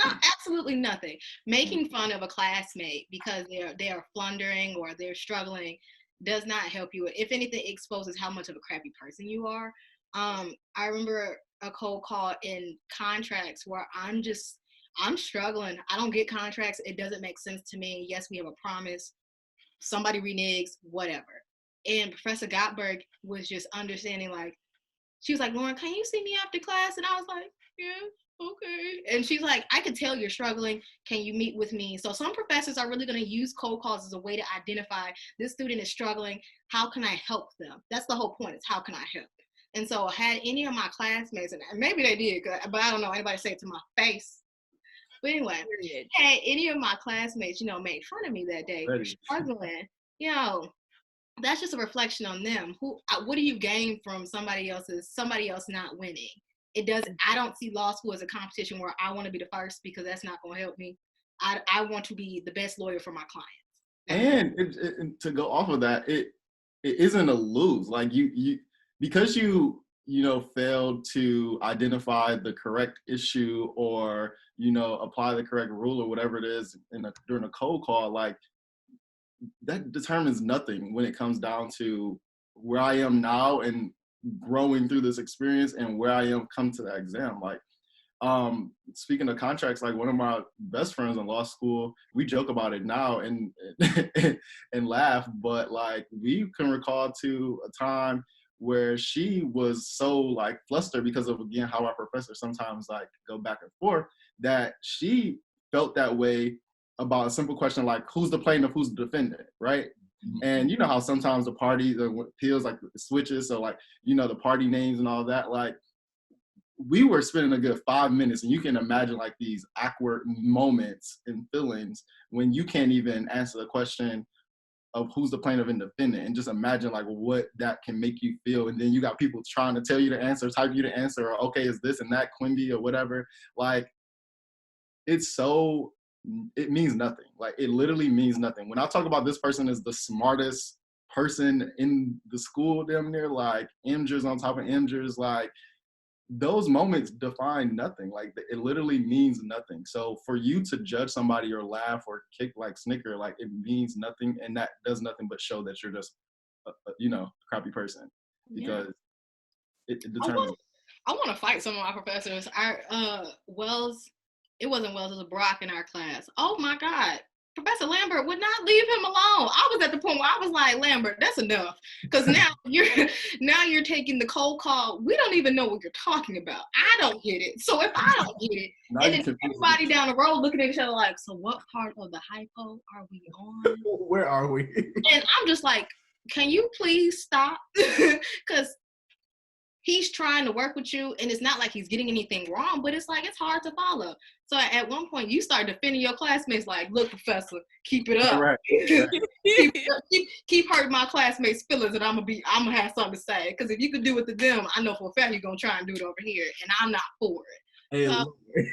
Not absolutely nothing. Making fun of a classmate because they are floundering or they're struggling does not help you. If anything, it exposes how much of a crappy person you are. I remember a cold call in contracts where I'm struggling. I don't get contracts. It doesn't make sense to me. Yes, we have a promise. Somebody reneges, whatever. And Professor Gottberg was just understanding, like, she was like, Lauren, can you see me after class? And I was like, yeah. Okay. And she's like, I could tell you're struggling. Can you meet with me? So some professors are really going to use cold calls as a way to identify this student is struggling. How can I help them? That's the whole point. It's how can I help? And so had any of my classmates, and maybe they did, but I don't know anybody say it to my face. But anyway, had any of my classmates, made fun of me that day for struggling, that's just a reflection on them. What do you gain from somebody else not winning? I don't see law school as a competition where I want to be the first, because that's not going to help me. I want to be the best lawyer for my clients. And to go off of that, it isn't a lose. Like you because you failed to identify the correct issue, or apply the correct rule, or whatever it is during a cold call, like that determines nothing when it comes down to where I am now and growing through this experience, and where I am come to that exam. Like, speaking of contracts, like one of my best friends in law school, we joke about it now and and laugh, but like we can recall to a time where she was so like flustered because of, again, how our professors sometimes like go back and forth, that she felt that way about a simple question like, who's the plaintiff, who's the defendant, right? And you know how sometimes the party, the appeals, like switches, so like, the party names and all that, like we were spending a good 5 minutes, and you can imagine like these awkward moments and feelings when you can't even answer the question of who's the plaintiff and defendant, and just imagine like what that can make you feel. And then you got people trying to tell you the answer, type you the answer, or okay, is this and that Quimby or whatever. Like it means nothing. Like it literally means nothing. When I talk about this person is the smartest person in the school, damn near, like MJers on top of MJers, like those moments define nothing. Like it literally means nothing. So for you to judge somebody or laugh or kick, like snicker, like it means nothing, and that does nothing but show that you're just a crappy person, because it determines. I want to fight some of my professors. It wasn't Wells, it was Brock in our class. Oh my God. Professor Lambert would not leave him alone. I was at the point where I was like, Lambert, that's enough. Because now you're taking the cold call. We don't even know what you're talking about. I don't get it. So if I don't get it, and then everybody down the road looking at each other like, so what part of the hypo are we on? Where are we? And I'm just like, can you please stop? Because he's trying to work with you, and it's not like he's getting anything wrong, but it's like, it's hard to follow. So at one point, you start defending your classmates like, look, professor, keep it up. Right. keep hurting my classmates' feelings, and I'm gonna have something to say. Because if you could do it to them, I know for a fact you're gonna try and do it over here, and I'm not for it. Hey,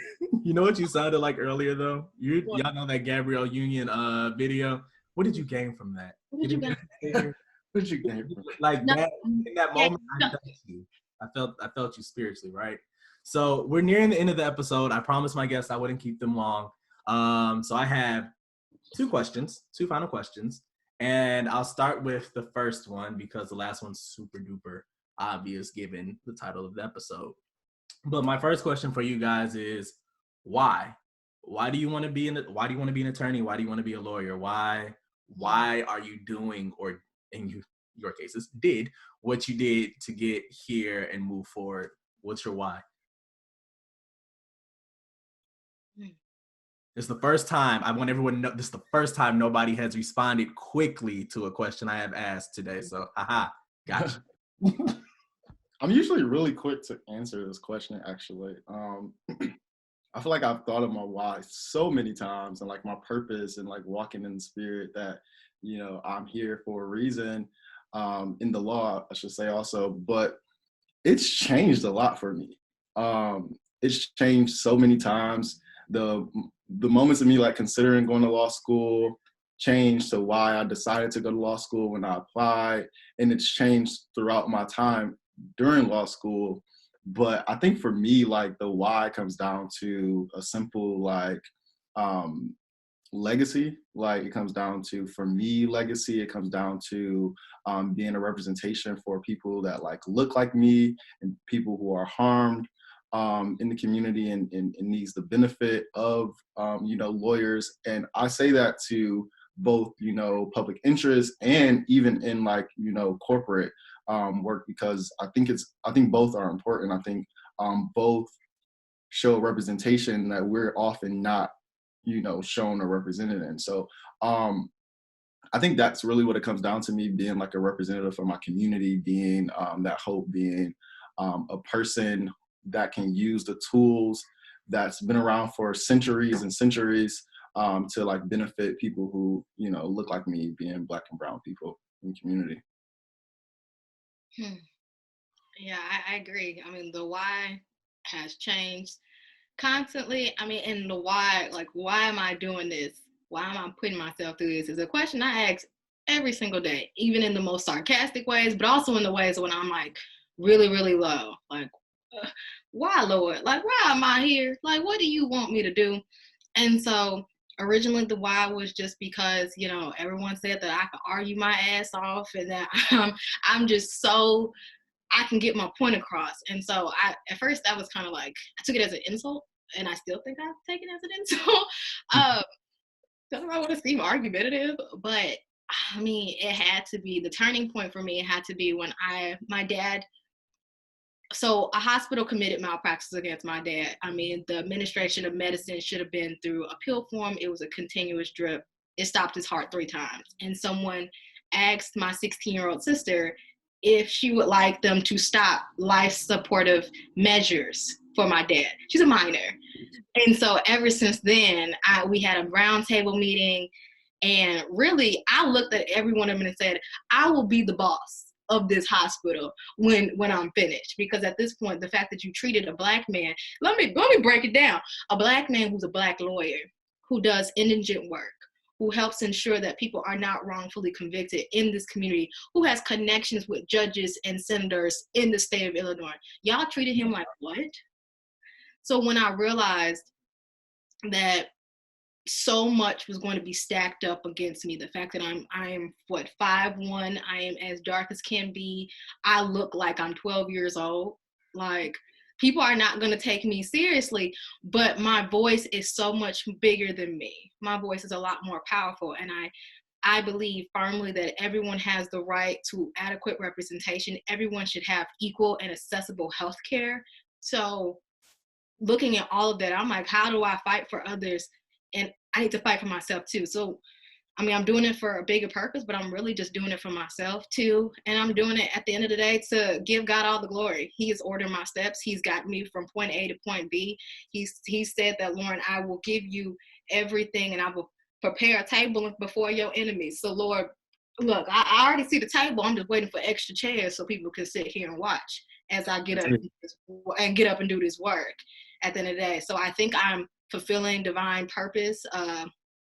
you know what you sounded like earlier though? Y'all know that Gabrielle Union video? What did you gain from that? What did you gain? What did you gain from like that in that moment? I felt you. I felt you spiritually, right? So we're nearing the end of the episode. I promised my guests I wouldn't keep them long. So I have two final questions. And I'll start with the first one because the last one's super duper obvious given the title of the episode. But my first question for you guys is why? Why do you want to be an attorney? Why do you want to be a lawyer? Why are you doing, or in your cases, did what you did to get here and move forward? What's your why? It's the first time, I want everyone to know, this is the first time nobody has responded quickly to a question I have asked today. So, gotcha. I'm usually really quick to answer this question, actually. I feel like I've thought of my why so many times, and like my purpose, and like walking in the spirit that, you know, I'm here for a reason, in the law, I should say also, but it's changed a lot for me. It's changed so many times. The moments of me like considering going to law school changed to why I decided to go to law school when I applied, and it's changed throughout my time during law school. But I think for me, like the why comes down to a simple like legacy. Like it comes down to, for me, legacy. It comes down to being a representation for people that like look like me and people who are harmed in the community and needs the benefit of you know, lawyers. And I say that to both, you know, public interest and even in like, you know, corporate work, because I think both are important. I think both show representation that we're often not, you know, shown or represented in. So I think that's really what it comes down to, me being like a representative for my community, being that hope, being a person that can use the tools that's been around for centuries and centuries to like benefit people who, you know, look like me, being Black and brown people in the community. Yeah, I agree. I mean, the why has changed constantly. I mean, and the why, like, why am I doing this? Why am I putting myself through this? Is a question I ask every single day, even in the most sarcastic ways, but also in the ways when I'm like really, really low. Like, why, Lord? Like, why am I here? Like, what do you want me to do? And so originally the why was just because, you know, everyone said that I could argue my ass off and that I'm just so, I can get my point across. And so at first that was kind of like, I took it as an insult, and I still think I take it as an insult. Doesn't I want to seem argumentative, but I mean, it had to be the turning point for me. It had to be when my dad, so a hospital committed malpractice against my dad. I mean, the administration of medicine should have been through appeal form. It was a continuous drip. It stopped his heart 3 times. And someone asked my 16-year-old sister if she would like them to stop life supportive measures for my dad. She's a minor. And so ever since then, we had a roundtable meeting, and really I looked at every one of them and said, I will be the boss of this hospital when I'm finished. Because at this point, the fact that you treated a Black man, let me break it down. A Black man who's a Black lawyer, who does indigent work, who helps ensure that people are not wrongfully convicted in this community, who has connections with judges and senators in the state of Illinois. Y'all treated him like what? So when I realized that so much was going to be stacked up against me, the fact that I am what, 5'1", I am as dark as can be, I look like I'm 12 years old, like people are not going to take me seriously, but my voice is so much bigger than me. My voice is a lot more powerful, and I believe firmly that everyone has the right to adequate representation. Everyone should have equal and accessible health care. So looking at all of that, I'm like, how do I fight for others? And I need to fight for myself too. So I mean, I'm doing it for a bigger purpose, but I'm really just doing it for myself too. And I'm doing it at the end of the day to give God all the glory. He is ordering my steps. He's got me from point A to point B. He said that, Lauren, I will give you everything and I will prepare a table before your enemies. So Lord, look, I already see the table. I'm just waiting for extra chairs so people can sit here and watch as I get up and do this work at the end of the day. So I think I'm fulfilling divine purpose.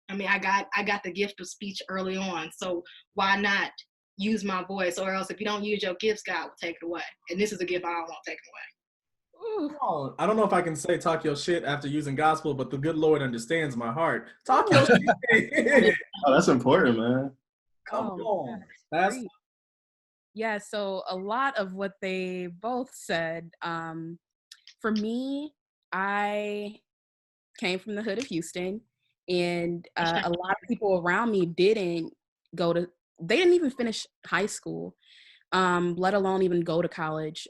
I mean, I got the gift of speech early on, so why not use my voice? Or else, if you don't use your gifts, God will take it away. And this is a gift I don't want taken away. Oh, I don't know if I can say talk your shit after using gospel, but the good Lord understands my heart. Talk your shit. Oh, that's important, man. Come on. That's yeah. So a lot of what they both said. For me, I came from the hood of Houston. And a lot of people around me didn't even finish high school, let alone even go to college.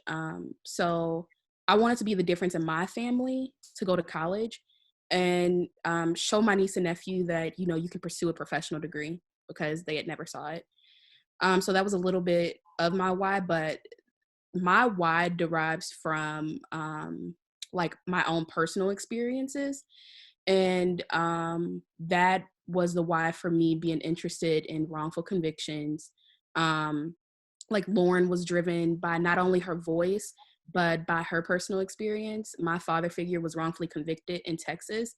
So I wanted to be the difference in my family to go to college and show my niece and nephew that, you know, you can pursue a professional degree because they had never saw it. So that was a little bit of my why, but my why derives from like my own personal experiences. And that was the why for me being interested in wrongful convictions. Like Lauren was driven by not only her voice, but by her personal experience. My father figure was wrongfully convicted in Texas.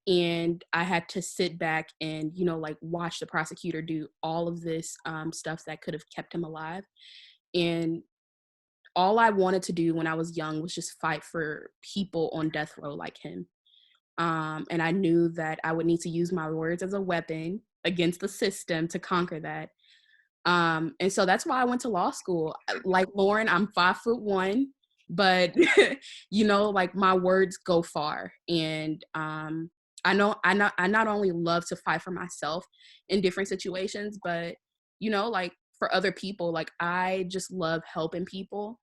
And I had to sit back and, you know, like watch the prosecutor do all of this stuff that could have kept him alive. And all I wanted to do when I was young was just fight for people on death row like him. And I knew that I would need to use my words as a weapon against the system to conquer that. And so that's why I went to law school. Like Lauren, I'm 5'1", but you know, like my words go far. And I not only love to fight for myself in different situations, but you know, like for other people, like I just love helping people.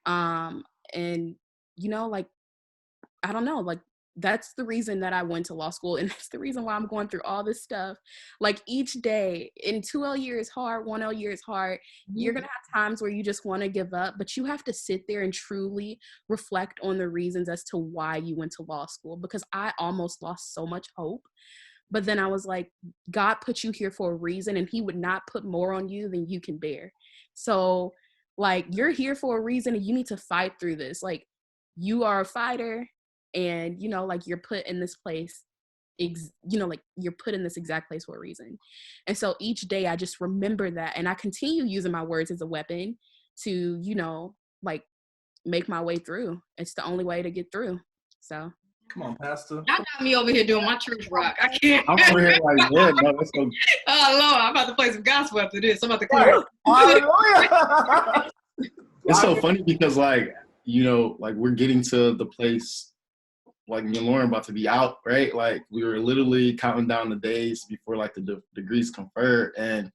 And you know, like I don't know, like that's the reason that I went to law school. And that's the reason why I'm going through all this stuff. Like each day, and 2L year is hard, 1L year is hard. You're going to have times where you just want to give up, but you have to sit there and truly reflect on the reasons as to why you went to law school, because I almost lost so much hope. But then I was like, God put you here for a reason, and he would not put more on you than you can bear. So like, you're here for a reason and you need to fight through this. Like, you are a fighter. And, you know, like you're put in this place, you know, like you're put in this exact place for a reason. And so each day I just remember that. And I continue using my words as a weapon to, you know, like make my way through. It's the only way to get through. So. Come on, Pastor. Y'all got me over here doing my church rock. I can't. I'm over here like, yeah, no, that's so. Oh, Lord, I'm about to play some gospel after this. I'm about to clear. Hallelujah. It's so funny because, like, you know, like we're getting to the place, like me and Lauren about to be out, right? Like we were literally counting down the days before like the degrees conferred. And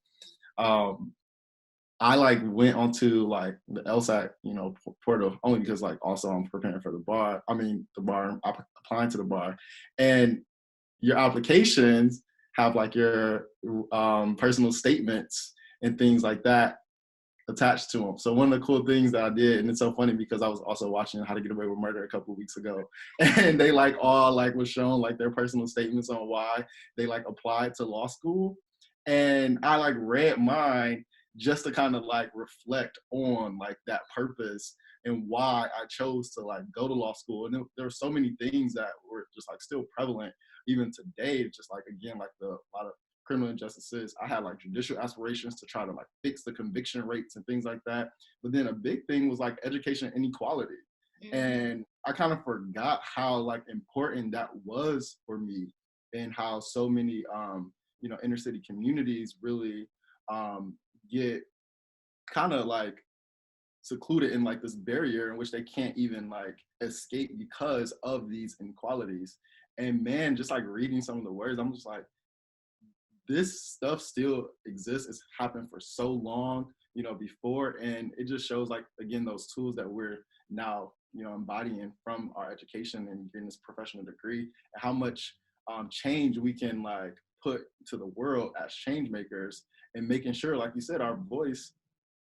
I like went onto like the Lsat, you know, portal only because like also I'm preparing for the bar. I'm applying to the bar. And your applications have like your personal statements and things like that attached to them. So one of the cool things that I did, and it's so funny because I was also watching How to Get Away with Murder a couple of weeks ago, and they like all like was shown like their personal statements on why they like applied to law school, and I like read mine just to kind of like reflect on like that purpose and why I chose to like go to law school. And there were so many things that were just like still prevalent even today, just like again like a lot of criminal injustices. I had like judicial aspirations to try to like fix the conviction rates and things like that. But then a big thing was like education inequality. Mm-hmm. And I kind of forgot how like important that was for me, and how so many, you know, inner city communities really get kind of like secluded in like this barrier in which they can't even like escape because of these inequalities. And man, just like reading some of the words, I'm just like, this stuff still exists. It's happened for so long, you know, before. And it just shows like, again, those tools that we're now, you know, embodying from our education and getting this professional degree, and how much change we can like put to the world as change makers, and making sure, like you said, our voice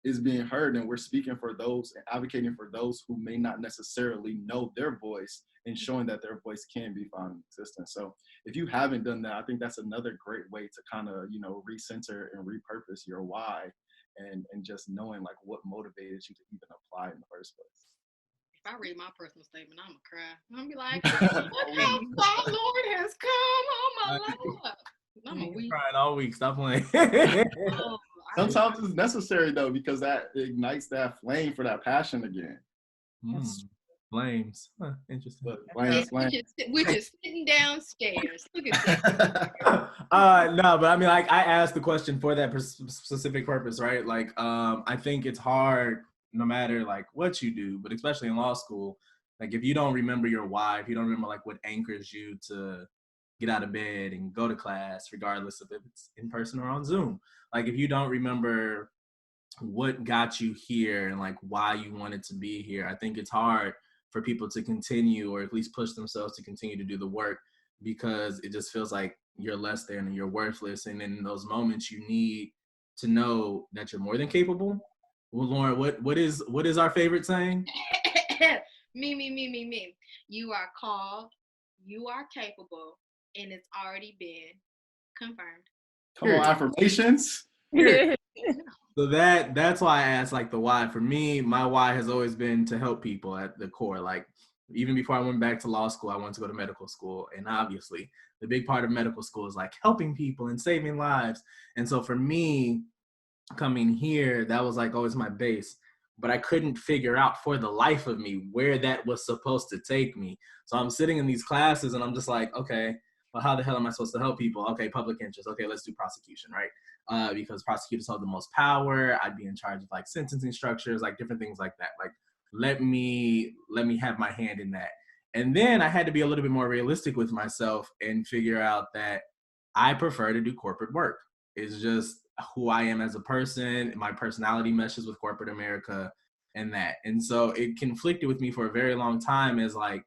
is being heard, and we're speaking for those and advocating for those who may not necessarily know their voice, and showing that their voice can be found in existence. So if you haven't done that, I think that's another great way to kind of, recenter and repurpose your why, and just knowing like what motivated you to even apply in the first place. If I read my personal statement, I'm gonna cry. I'm gonna be like, look how far Lord has come. Oh my Lord. I'm a weep. Crying all week. Stop playing. Sometimes it's necessary though, because that ignites that flame for that passion again. Flames. Huh, interesting. But flames. We're just sitting downstairs. Look at that. No, but I mean, like, I asked the question for that specific purpose, right? Like, I think it's hard no matter like what you do, but especially in law school, like if you don't remember your why, if you don't remember like what anchors you to get out of bed and go to class, regardless of if it's in person or on Zoom, like if you don't remember what got you here and like why you wanted to be here, I think it's hard for people to continue, or at least push themselves to continue to do the work, because it just feels like you're less than and you're worthless. And in those moments, you need to know that you're more than capable. Well, Lauren, what is our favorite saying? Me. You are called, you are capable, and it's already been confirmed. Come on, affirmations. So that's why I asked like the why. For me, my why has always been to help people at the core. Like even before I went back to law school, I wanted to go to medical school. And obviously the big part of medical school is like helping people and saving lives. And so for me, coming here, that was like always my base, but I couldn't figure out for the life of me where that was supposed to take me. So I'm sitting in these classes and I'm just like, okay, well, how the hell am I supposed to help people? Okay, public interest. Okay, let's do prosecution, right? Because prosecutors hold the most power. I'd be in charge of like sentencing structures, like different things like that. Like, let me have my hand in that. And then I had to be a little bit more realistic with myself and figure out that I prefer to do corporate work. It's just who I am as a person. My personality meshes with corporate America and that. And so it conflicted with me for a very long time as like,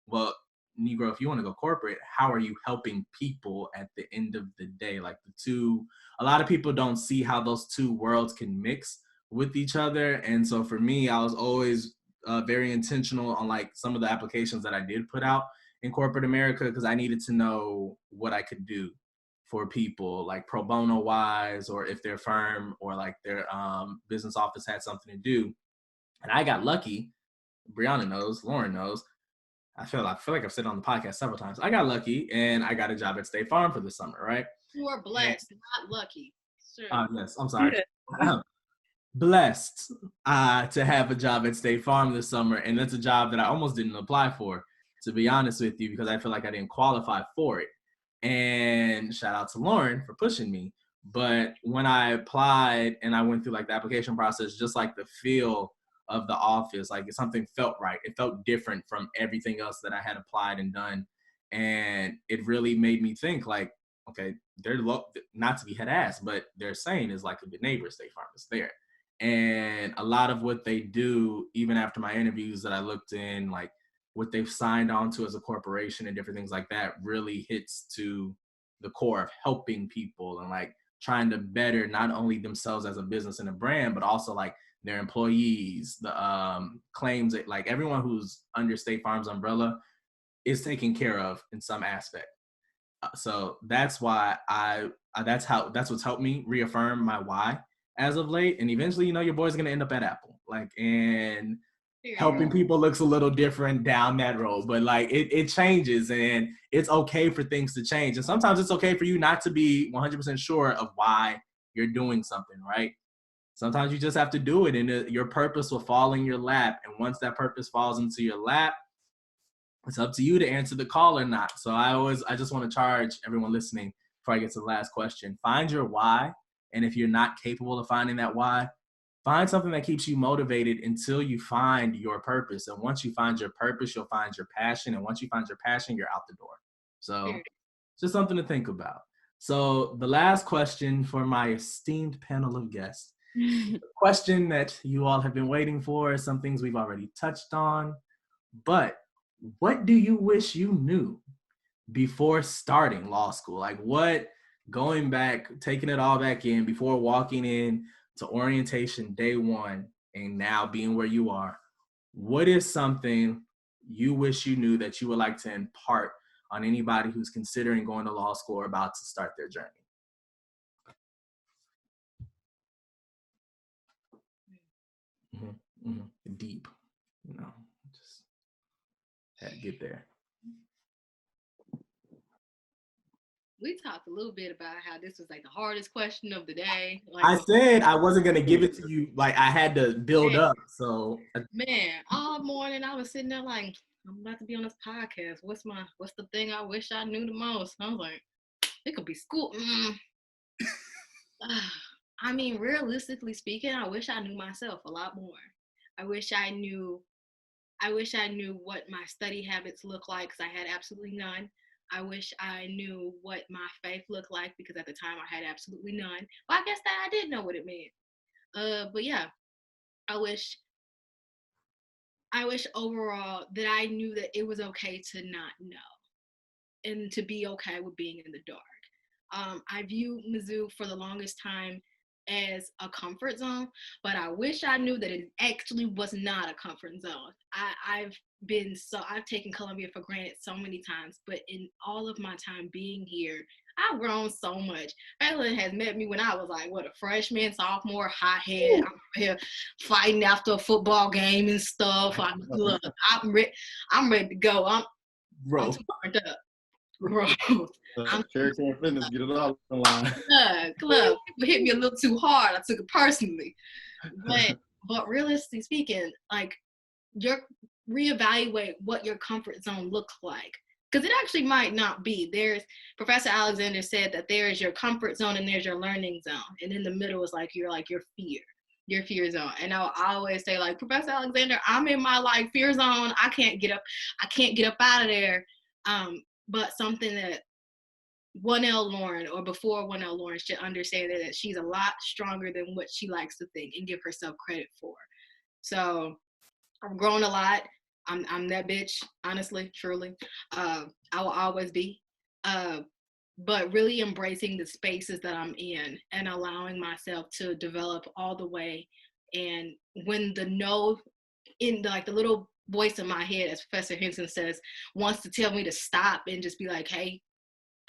well, Negro, if you want to go corporate, how are you helping people at the end of the day? Like a lot of people don't see how those two worlds can mix with each other. And so for me, I was always very intentional on like some of the applications that I did put out in corporate America, because I needed to know what I could do for people, like pro bono wise, or if their firm or like their business office had something to do. And I got lucky. Brianna knows, Lauren knows. I feel like I've said it on the podcast several times. I got lucky and I got a job at State Farm for the summer, right? You are blessed, not lucky. Sure. Yes, I'm sorry. Blessed to have a job at State Farm this summer. And that's a job that I almost didn't apply for, to be honest with you, because I feel like I didn't qualify for it. And shout out to Lauren for pushing me. But when I applied and I went through like the application process, just like the feel of the office, like something felt right. It felt different from everything else that I had applied and done. And it really made me think like, okay, they're not to be head ass, but they're saying is like a good neighbor. State Farm is there. And a lot of what they do, even after my interviews that I looked in, like what they've signed on to as a corporation and different things like that, really hits to the core of helping people and like trying to better not only themselves as a business and a brand, but also like their employees, the claims that like everyone who's under State Farm's umbrella is taken care of in some aspect. So that's why that's what's helped me reaffirm my why as of late. And eventually, your boy's going to end up at Apple, like, and helping people looks a little different down that road, but like it changes, and it's okay for things to change. And sometimes it's okay for you not to be 100% sure of why you're doing something, right? Sometimes you just have to do it, and your purpose will fall in your lap. And once that purpose falls into your lap, it's up to you to answer the call or not. So I just want to charge everyone listening before I get to the last question. Find your why. And if you're not capable of finding that why, find something that keeps you motivated until you find your purpose. And once you find your purpose, you'll find your passion. And once you find your passion, you're out the door. So just something to think about. So the last question for my esteemed panel of guests, the question that you all have been waiting for, some things we've already touched on, but what do you wish you knew before starting law school? Like what, going back, taking it all back in before walking in to orientation day one and now being where you are, what is something you wish you knew that you would like to impart on anybody who's considering going to law school or about to start their journey? Mm-hmm. Mm-hmm. Deep, just had to get there. We talked a little bit about how this was like the hardest question of the day. Like, I said I wasn't gonna give it to you. Like I had to build up. So man, all morning I was sitting there like, I'm about to be on this podcast. What's the thing I wish I knew the most? I was like, it could be school. I mean, realistically speaking, I wish I knew myself a lot more. I wish I knew what my study habits look like, because I had absolutely none. I wish I knew what my faith looked like, because at the time I had absolutely none. But I guess that I did know what it meant. But yeah, I wish overall that I knew that it was okay to not know and to be okay with being in the dark. I viewed Mizzou for the longest time as a comfort zone, but I wish I knew that it actually was not a comfort zone. I've taken Columbia for granted so many times, but in all of my time being here, I've grown so much. Madeline has met me when I was like, a freshman, sophomore, hothead. I'm here fighting after a football game and stuff. I'm ready to go. I'm too fired up. Gross. Character and fitness, get it all on the line. Club. People hit me a little too hard. I took it personally. But realistically speaking, like, reevaluate what your comfort zone looks like. Because it actually might not be. Professor Alexander said that there is your comfort zone and there's your learning zone. And in the middle is your fear zone. And I'll always say, like, Professor Alexander, I'm in my fear zone. I can't get up out of there. But something that 1L Lauren, or before 1L Lauren, should understand that she's a lot stronger than what she likes to think and give herself credit for. So I've grown a lot. I'm that bitch, honestly, truly. I will always be. But really embracing the spaces that I'm in and allowing myself to develop all the way. And when the no in the little voice in my head, as Professor Henson says, wants to tell me to stop and just be like, hey,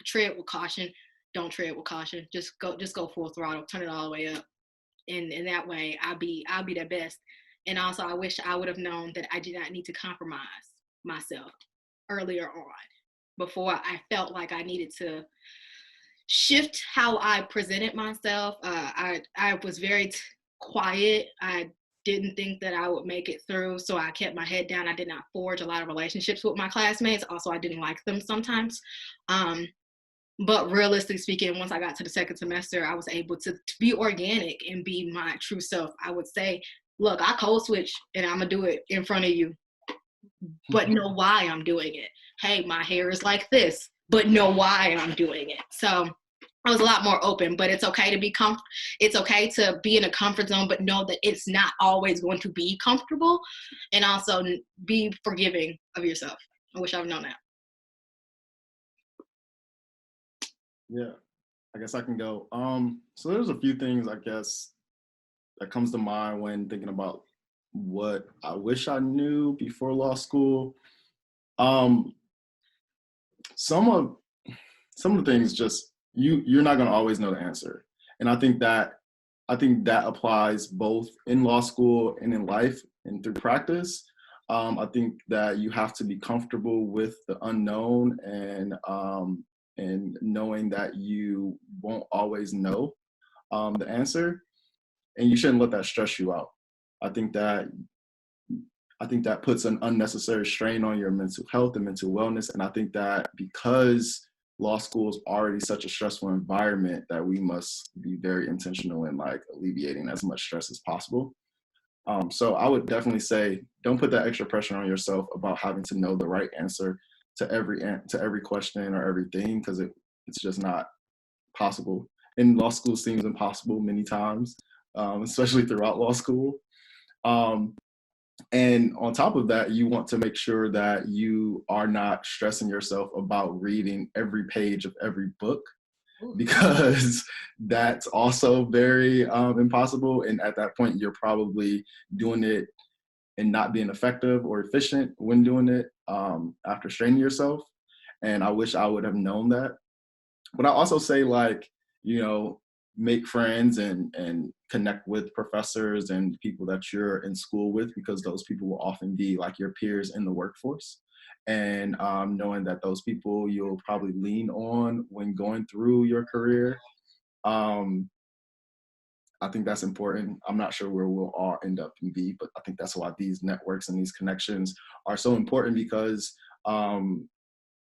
tread with caution. Don't tread with caution. Just go full throttle. Turn it all the way up. And that way I'll be the best. And also I wish I would have known that I did not need to compromise myself earlier on, before I felt like I needed to shift how I presented myself. I was very quiet. I didn't think that I would make it through, so I kept my head down. I did not forge a lot of relationships with my classmates. Also, I didn't like them sometimes. But realistically speaking, once I got to the second semester, I was able to be organic and be my true self. I would say, look, I code switch and I'm gonna do it in front of you, but know why I'm doing it. Hey, my hair is like this, but know why I'm doing it. So I was a lot more open, but it's okay to be it's okay to be in a comfort zone, but know that it's not always going to be comfortable, and also be forgiving of yourself. I wish I've known that. Yeah, I guess I can go. So there's a few things, I guess, that comes to mind when thinking about what I wish I knew before law school. Some of the things, just you're not going to always know the answer, and I think that applies both in law school and in life and through practice. I think that you have to be comfortable with the unknown and knowing that you won't always know the answer, and you shouldn't let that stress you out. I think that puts an unnecessary strain on your mental health and mental wellness. And I think that because law school is already such a stressful environment, that we must be very intentional in alleviating as much stress as possible. So I would definitely say, don't put that extra pressure on yourself about having to know the right answer to every question or everything, because it's just not possible. And law school seems impossible many times, especially throughout law school. And on top of that, you want to make sure that you are not stressing yourself about reading every page of every book, because that's also very impossible. And at that point, you're probably doing it and not being effective or efficient when doing it after straining yourself. And I wish I would have known that. But I also say, like, you know, make friends and connect with professors and people that you're in school with, because those people will often be like your peers in the workforce. And knowing that those people you'll probably lean on when going through your career. I think that's important. I'm not sure where we'll all end up and be, but I think that's why these networks and these connections are so important, because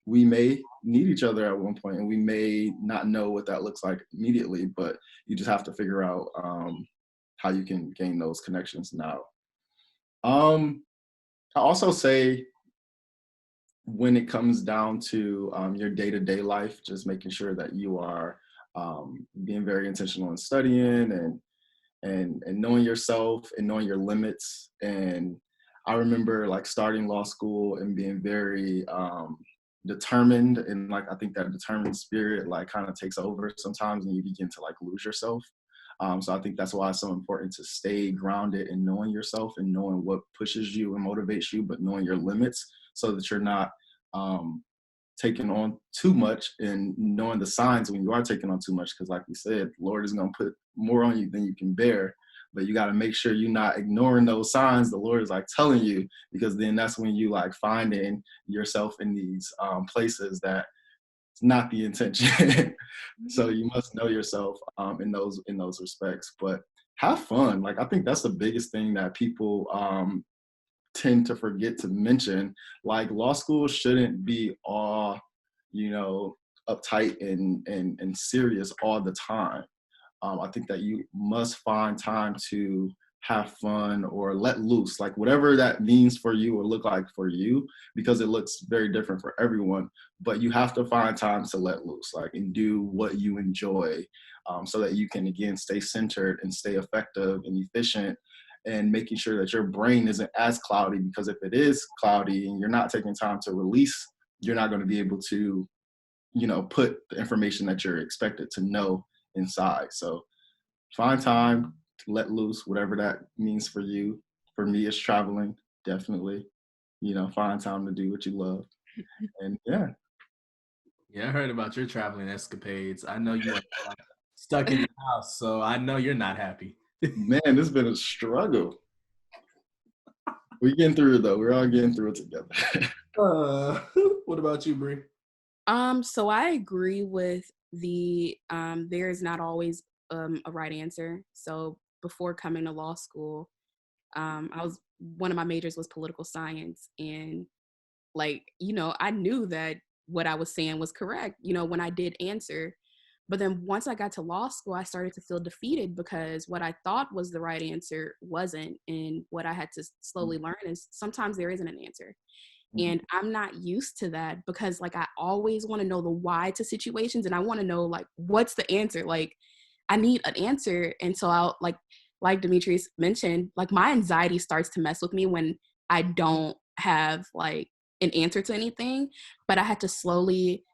we may need each other at one point, and we may not know what that looks like immediately, but you just have to figure out how you can gain those connections now. I also say, when it comes down to your day-to-day life, just making sure that you are being very intentional in studying and knowing yourself and knowing your limits. And I remember like starting law school and being very determined, and like I think that determined spirit like kind of takes over sometimes, and you begin to like lose yourself. So I think that's why it's so important to stay grounded in knowing yourself and knowing what pushes you and motivates you, but knowing your limits, so that you're not taking on too much, and knowing the signs when you are taking on too much. Because like we said, the Lord is going to put more on you than you can bear, but you got to make sure you're not ignoring those signs the Lord is like telling you, because then that's when you like finding yourself in these places that it's not the intention. So you must know yourself in those respects, but have fun. Like I think that's the biggest thing that people tend to forget to mention. Like law school shouldn't be all, you know, uptight and serious all the time. I think that you must find time to have fun or let loose, like whatever that means for you or look like for you, because it looks very different for everyone. But you have to find time to let loose, like, and do what you enjoy, so that you can again stay centered and stay effective and efficient, and making sure that your brain isn't as cloudy, because if it is cloudy and you're not taking time to release, you're not going to be able to, you know, put the information that you're expected to know inside. So find time to let loose, whatever that means for you. For me, it's traveling, definitely. You know, find time to do what you love. And yeah. Yeah, I heard about your traveling escapades. I know you are stuck in your house, so I know you're not happy. Man, it's been a struggle. We're getting through it though. We're all getting through it together. What about you, Bree? So I agree with the there is not always a right answer. So before coming to law school, one of my majors was political science, and like, you know, I knew that what I was saying was correct, you know, when I did answer. But then once I got to law school, I started to feel defeated, because what I thought was the right answer wasn't. And what I had to slowly learn is sometimes there isn't an answer. And I'm not used to that, because like I always want to know the why to situations, and I want to know like what's the answer. Like I need an answer. And so I'll like Demetrius mentioned, like my anxiety starts to mess with me when I don't have like an answer to anything. But I had to slowly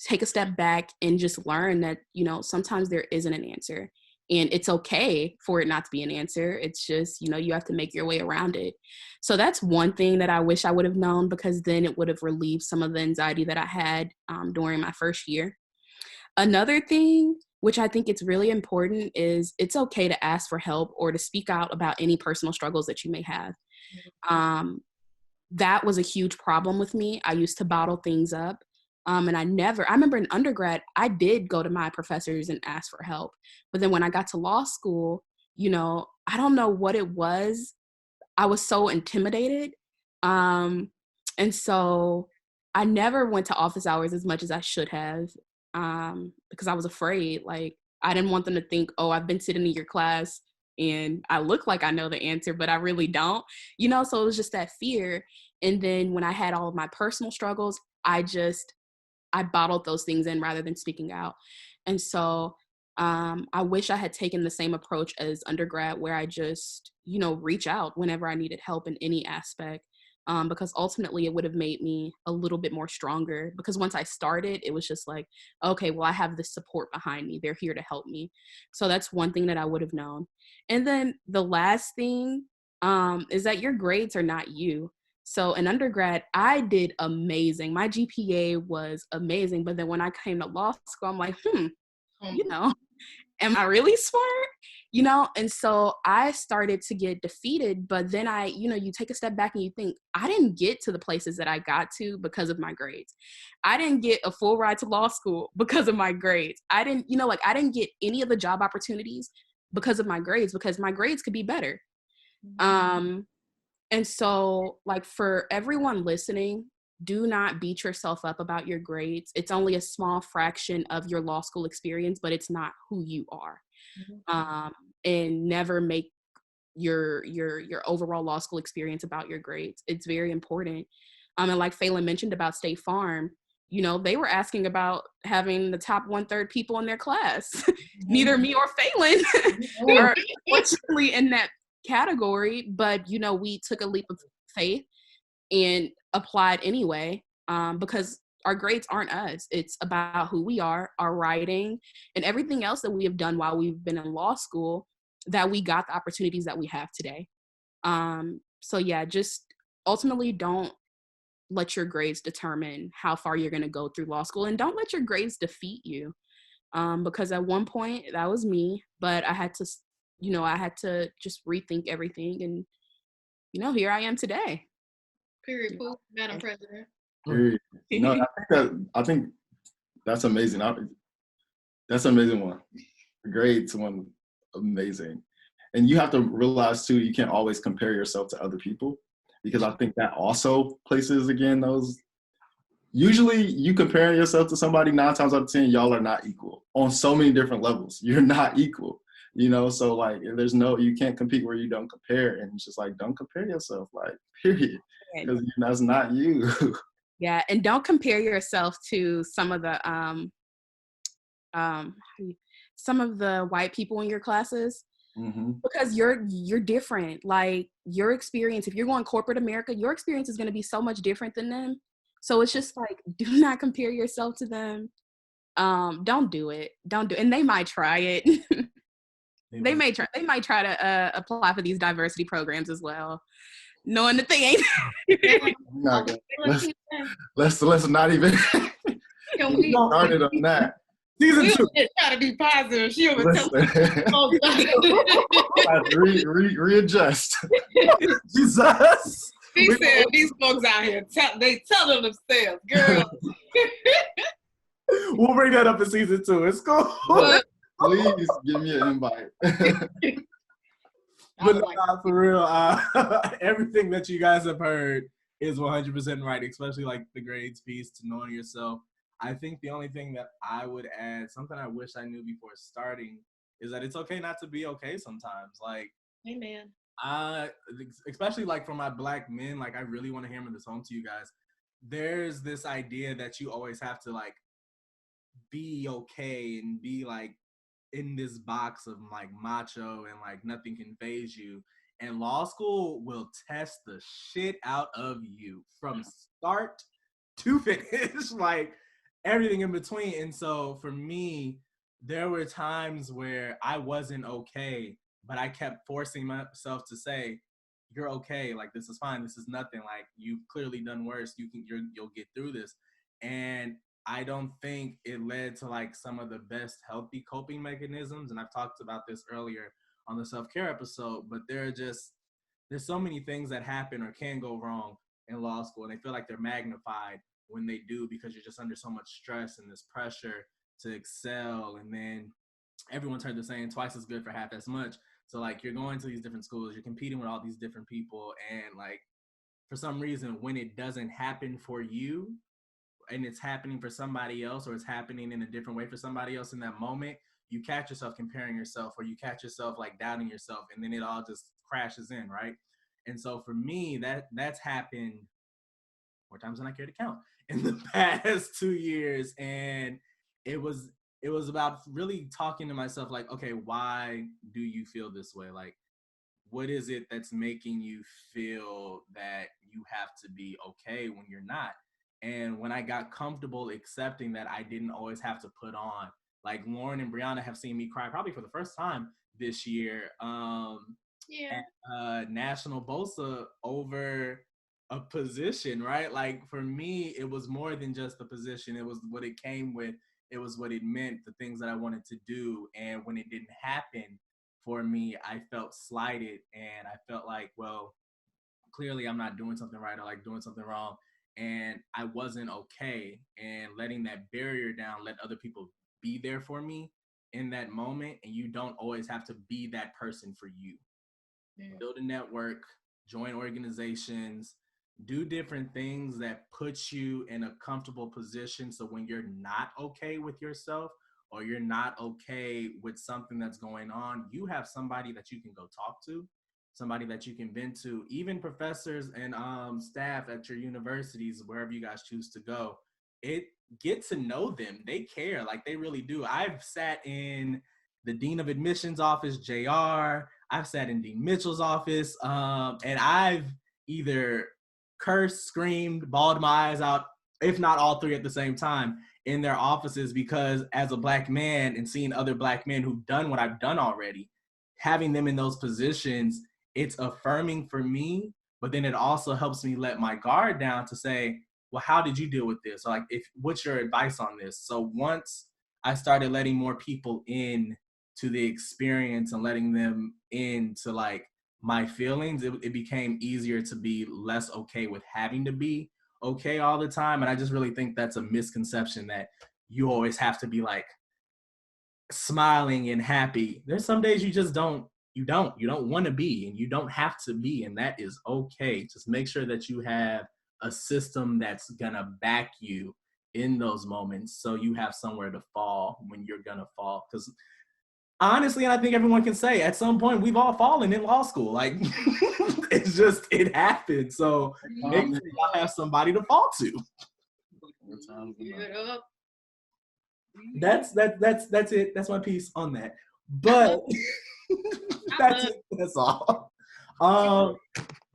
take a step back and just learn that, you know, sometimes there isn't an answer, and it's okay for it not to be an answer. It's just, you know, you have to make your way around it. So that's one thing that I wish I would have known, because then it would have relieved some of the anxiety that I had during my first year. Another thing, which I think it's really important, is it's okay to ask for help or to speak out about any personal struggles that you may have. That was a huge problem with me. I used to bottle things up. And I remember in undergrad, I did go to my professors and ask for help. But then when I got to law school, you know, I don't know what it was. I was so intimidated. And so I never went to office hours as much as I should have, because I was afraid. Like, I didn't want them to think, oh, I've been sitting in your class and I look like I know the answer, but I really don't, you know? So it was just that fear. And then when I had all of my personal struggles, I bottled those things in rather than speaking out. And so I wish I had taken the same approach as undergrad where I just, reach out whenever I needed help in any aspect. Because ultimately it would have made me a little bit more stronger, because once I started, it was just like, okay, well, I have this support behind me. They're here to help me. So that's one thing that I would have known. And then the last thing is that your grades are not you. So in undergrad, I did amazing. My GPA was amazing. But then when I came to law school, I'm like, you know, am I really smart? And so I started to get defeated, but then you take a step back and you think, I didn't get to the places that I got to because of my grades. I didn't get a full ride to law school because of my grades. I didn't get any of the job opportunities because of my grades, because my grades could be better. And so, like, for everyone listening, do not beat yourself up about your grades. It's only a small fraction of your law school experience, but it's not who you are. And never make your overall law school experience about your grades. It's very important. And like Phelan mentioned about State Farm, they were asking about having the top 1/3 people in their class. Neither me or Phelan are fortunately in that category, but we took a leap of faith and applied anyway, because our grades aren't us. It's about who we are, our writing, and everything else that we have done while we've been in law school, that we got the opportunities that we have today. So yeah, just ultimately don't let your grades determine how far you're going to go through law school, and don't let your grades defeat you. Because at one point that was me, but I had to just rethink everything, and here I am today. Period. Madam President. Period. No, I think that's amazing. That's an amazing one. Great one, amazing. And you have to realize too, you can't always compare yourself to other people, because I think that also places again those. Usually, you comparing yourself to somebody 9 times out of 10, y'all are not equal on so many different levels. You're not equal. So like you can't compete where you don't compare, and it's just like, don't compare yourself, like, period, because that's not you. Yeah, and don't compare yourself to some of the white people in your classes, because you're different. Like, your experience, if you're going corporate America, your experience is going to be so much different than them. So it's just like, do not compare yourself to them. Don't do it. And they might try it. They might try to apply for these diversity programs as well, knowing that they ain't. Let's not even started on that. Season 2. Try to be positive. She over readjust. Jesus. He said these folks out here they tell them themselves, girl. We'll bring that up in season 2. It's cool. Please give me an invite. But for real, everything that you guys have heard is 100% right, especially like the grades piece, to knowing yourself. I think the only thing that I would add, something I wish I knew before starting, is that it's okay not to be okay sometimes. Like, amen. Especially like for my Black men, like, I really want to hammer this home to you guys. There's this idea that you always have to like be okay and be like in this box of like macho and like nothing can phase you. And law school will test the shit out of you from start to finish, like everything in between. And so for me, there were times where I wasn't okay, but I kept forcing myself to say, you're okay, like this is fine, this is nothing, like you've clearly done worse, you'll get through this. And I don't think it led to like some of the best healthy coping mechanisms. And I've talked about this earlier on the self-care episode, but there's so many things that happen or can go wrong in law school, and they feel like they're magnified when they do, because you're just under so much stress and this pressure to excel. And then everyone's heard the saying, twice as good for half as much. So like, you're going to these different schools, you're competing with all these different people, and like, for some reason, when it doesn't happen for you and it's happening for somebody else, or it's happening in a different way for somebody else in that moment, you catch yourself comparing yourself, or you catch yourself like doubting yourself, and then it all just crashes in, right? And so for me, that's happened more times than I care to count in the past 2 years. And it was it was about really talking to myself like, okay, why do you feel this way? Like, what is it that's making you feel that you have to be okay when you're not? And when I got comfortable accepting that I didn't always have to put on, like Lauren and Brianna have seen me cry probably for the first time this year at National BOSA over a position, right? Like for me, it was more than just the position. It was what it came with. It was what it meant, the things that I wanted to do. And when it didn't happen for me, I felt slighted and I felt like, well, clearly I'm not doing something right or like doing something wrong. And I wasn't okay. And letting that barrier down, let other people be there for me in that moment. And you don't always have to be that person for you. Build a network, join organizations, do different things that put you in a comfortable position. So when you're not okay with yourself or you're not okay with something that's going on, you have somebody that you can go talk to, somebody that you can vent to, even professors and staff at your universities, wherever you guys choose to go. Get to know them. They care, like they really do. I've sat in the Dean of Admissions office, JR. I've sat in Dean Mitchell's office, and I've either cursed, screamed, bawled my eyes out, if not all three at the same time, in their offices, because as a Black man and seeing other Black men who've done what I've done already, having them in those positions, it's affirming for me, but then it also helps me let my guard down to say, well, how did you deal with this? Or like, what's your advice on this? So once I started letting more people in to the experience and letting them into like my feelings, it became easier to be less okay with having to be okay all the time. And I just really think that's a misconception that you always have to be like smiling and happy. There's some days you just don't want to be, and you don't have to be, and that is okay. Just make sure that you have a system that's gonna back you in those moments so you have somewhere to fall when you're gonna fall. Because honestly, and I think everyone can say at some point we've all fallen in law school. Like it happens. So make sure y'all have somebody to fall to. That's it. That's my piece on that. But that's it. That's all.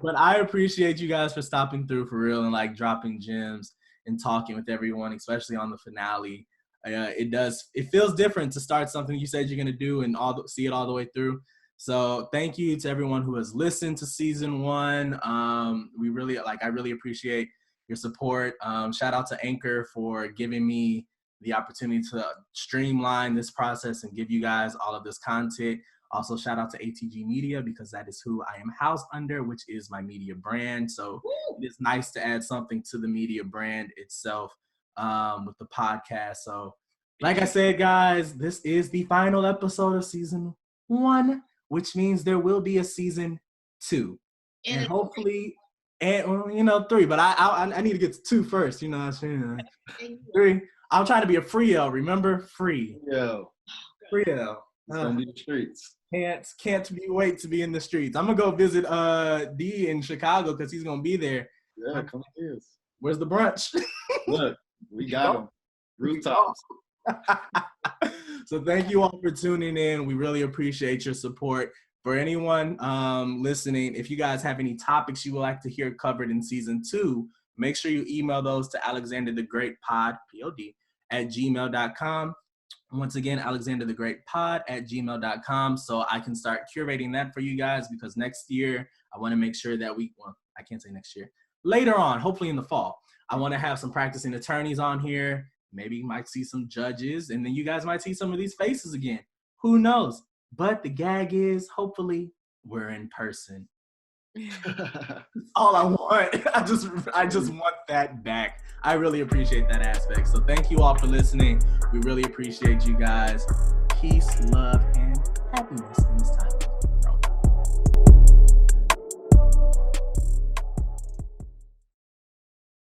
But I appreciate you guys for stopping through for real and like dropping gems and talking with everyone, especially on the finale. It feels different to start something you said you're gonna do and see it all the way through. So thank you to everyone who has listened to season 1. I really appreciate your support. Shout out to Anchor for giving me the opportunity to streamline this process and give you guys all of this content. Also, shout out to ATG Media, because that is who I am housed under, which is my media brand. So it is nice to add something to the media brand itself with the podcast. So like I said, guys, this is the final episode of season 1, which means there will be a season 2. And hopefully, 3, but I need to get to 2 first, you know what I'm saying? 3. I'm trying to be a free L, remember? Free. Free L. It's gonna be the streets. Can't wait to be in the streets. I'm gonna go visit D in Chicago because he's gonna be there. Yeah, come here. Where's the brunch? Look, we got him. Rooftops. So thank you all for tuning in. We really appreciate your support. For anyone listening, if you guys have any topics you would like to hear covered in season 2, make sure you email those to alexanderthegreatpod, P-O-D, @gmail.com. Once again, alexanderthegreatpod@gmail.com, so I can start curating that for you guys, because next year I want to make sure that I can't say next year, later on, hopefully in the fall, I want to have some practicing attorneys on here. Maybe you might see some judges, and then you guys might see some of these faces again. Who knows? But the gag is, hopefully, we're in person. All I want. I just want that back. I really appreciate that aspect. So thank you all for listening. We really appreciate you guys. Peace, love, and happiness in this time.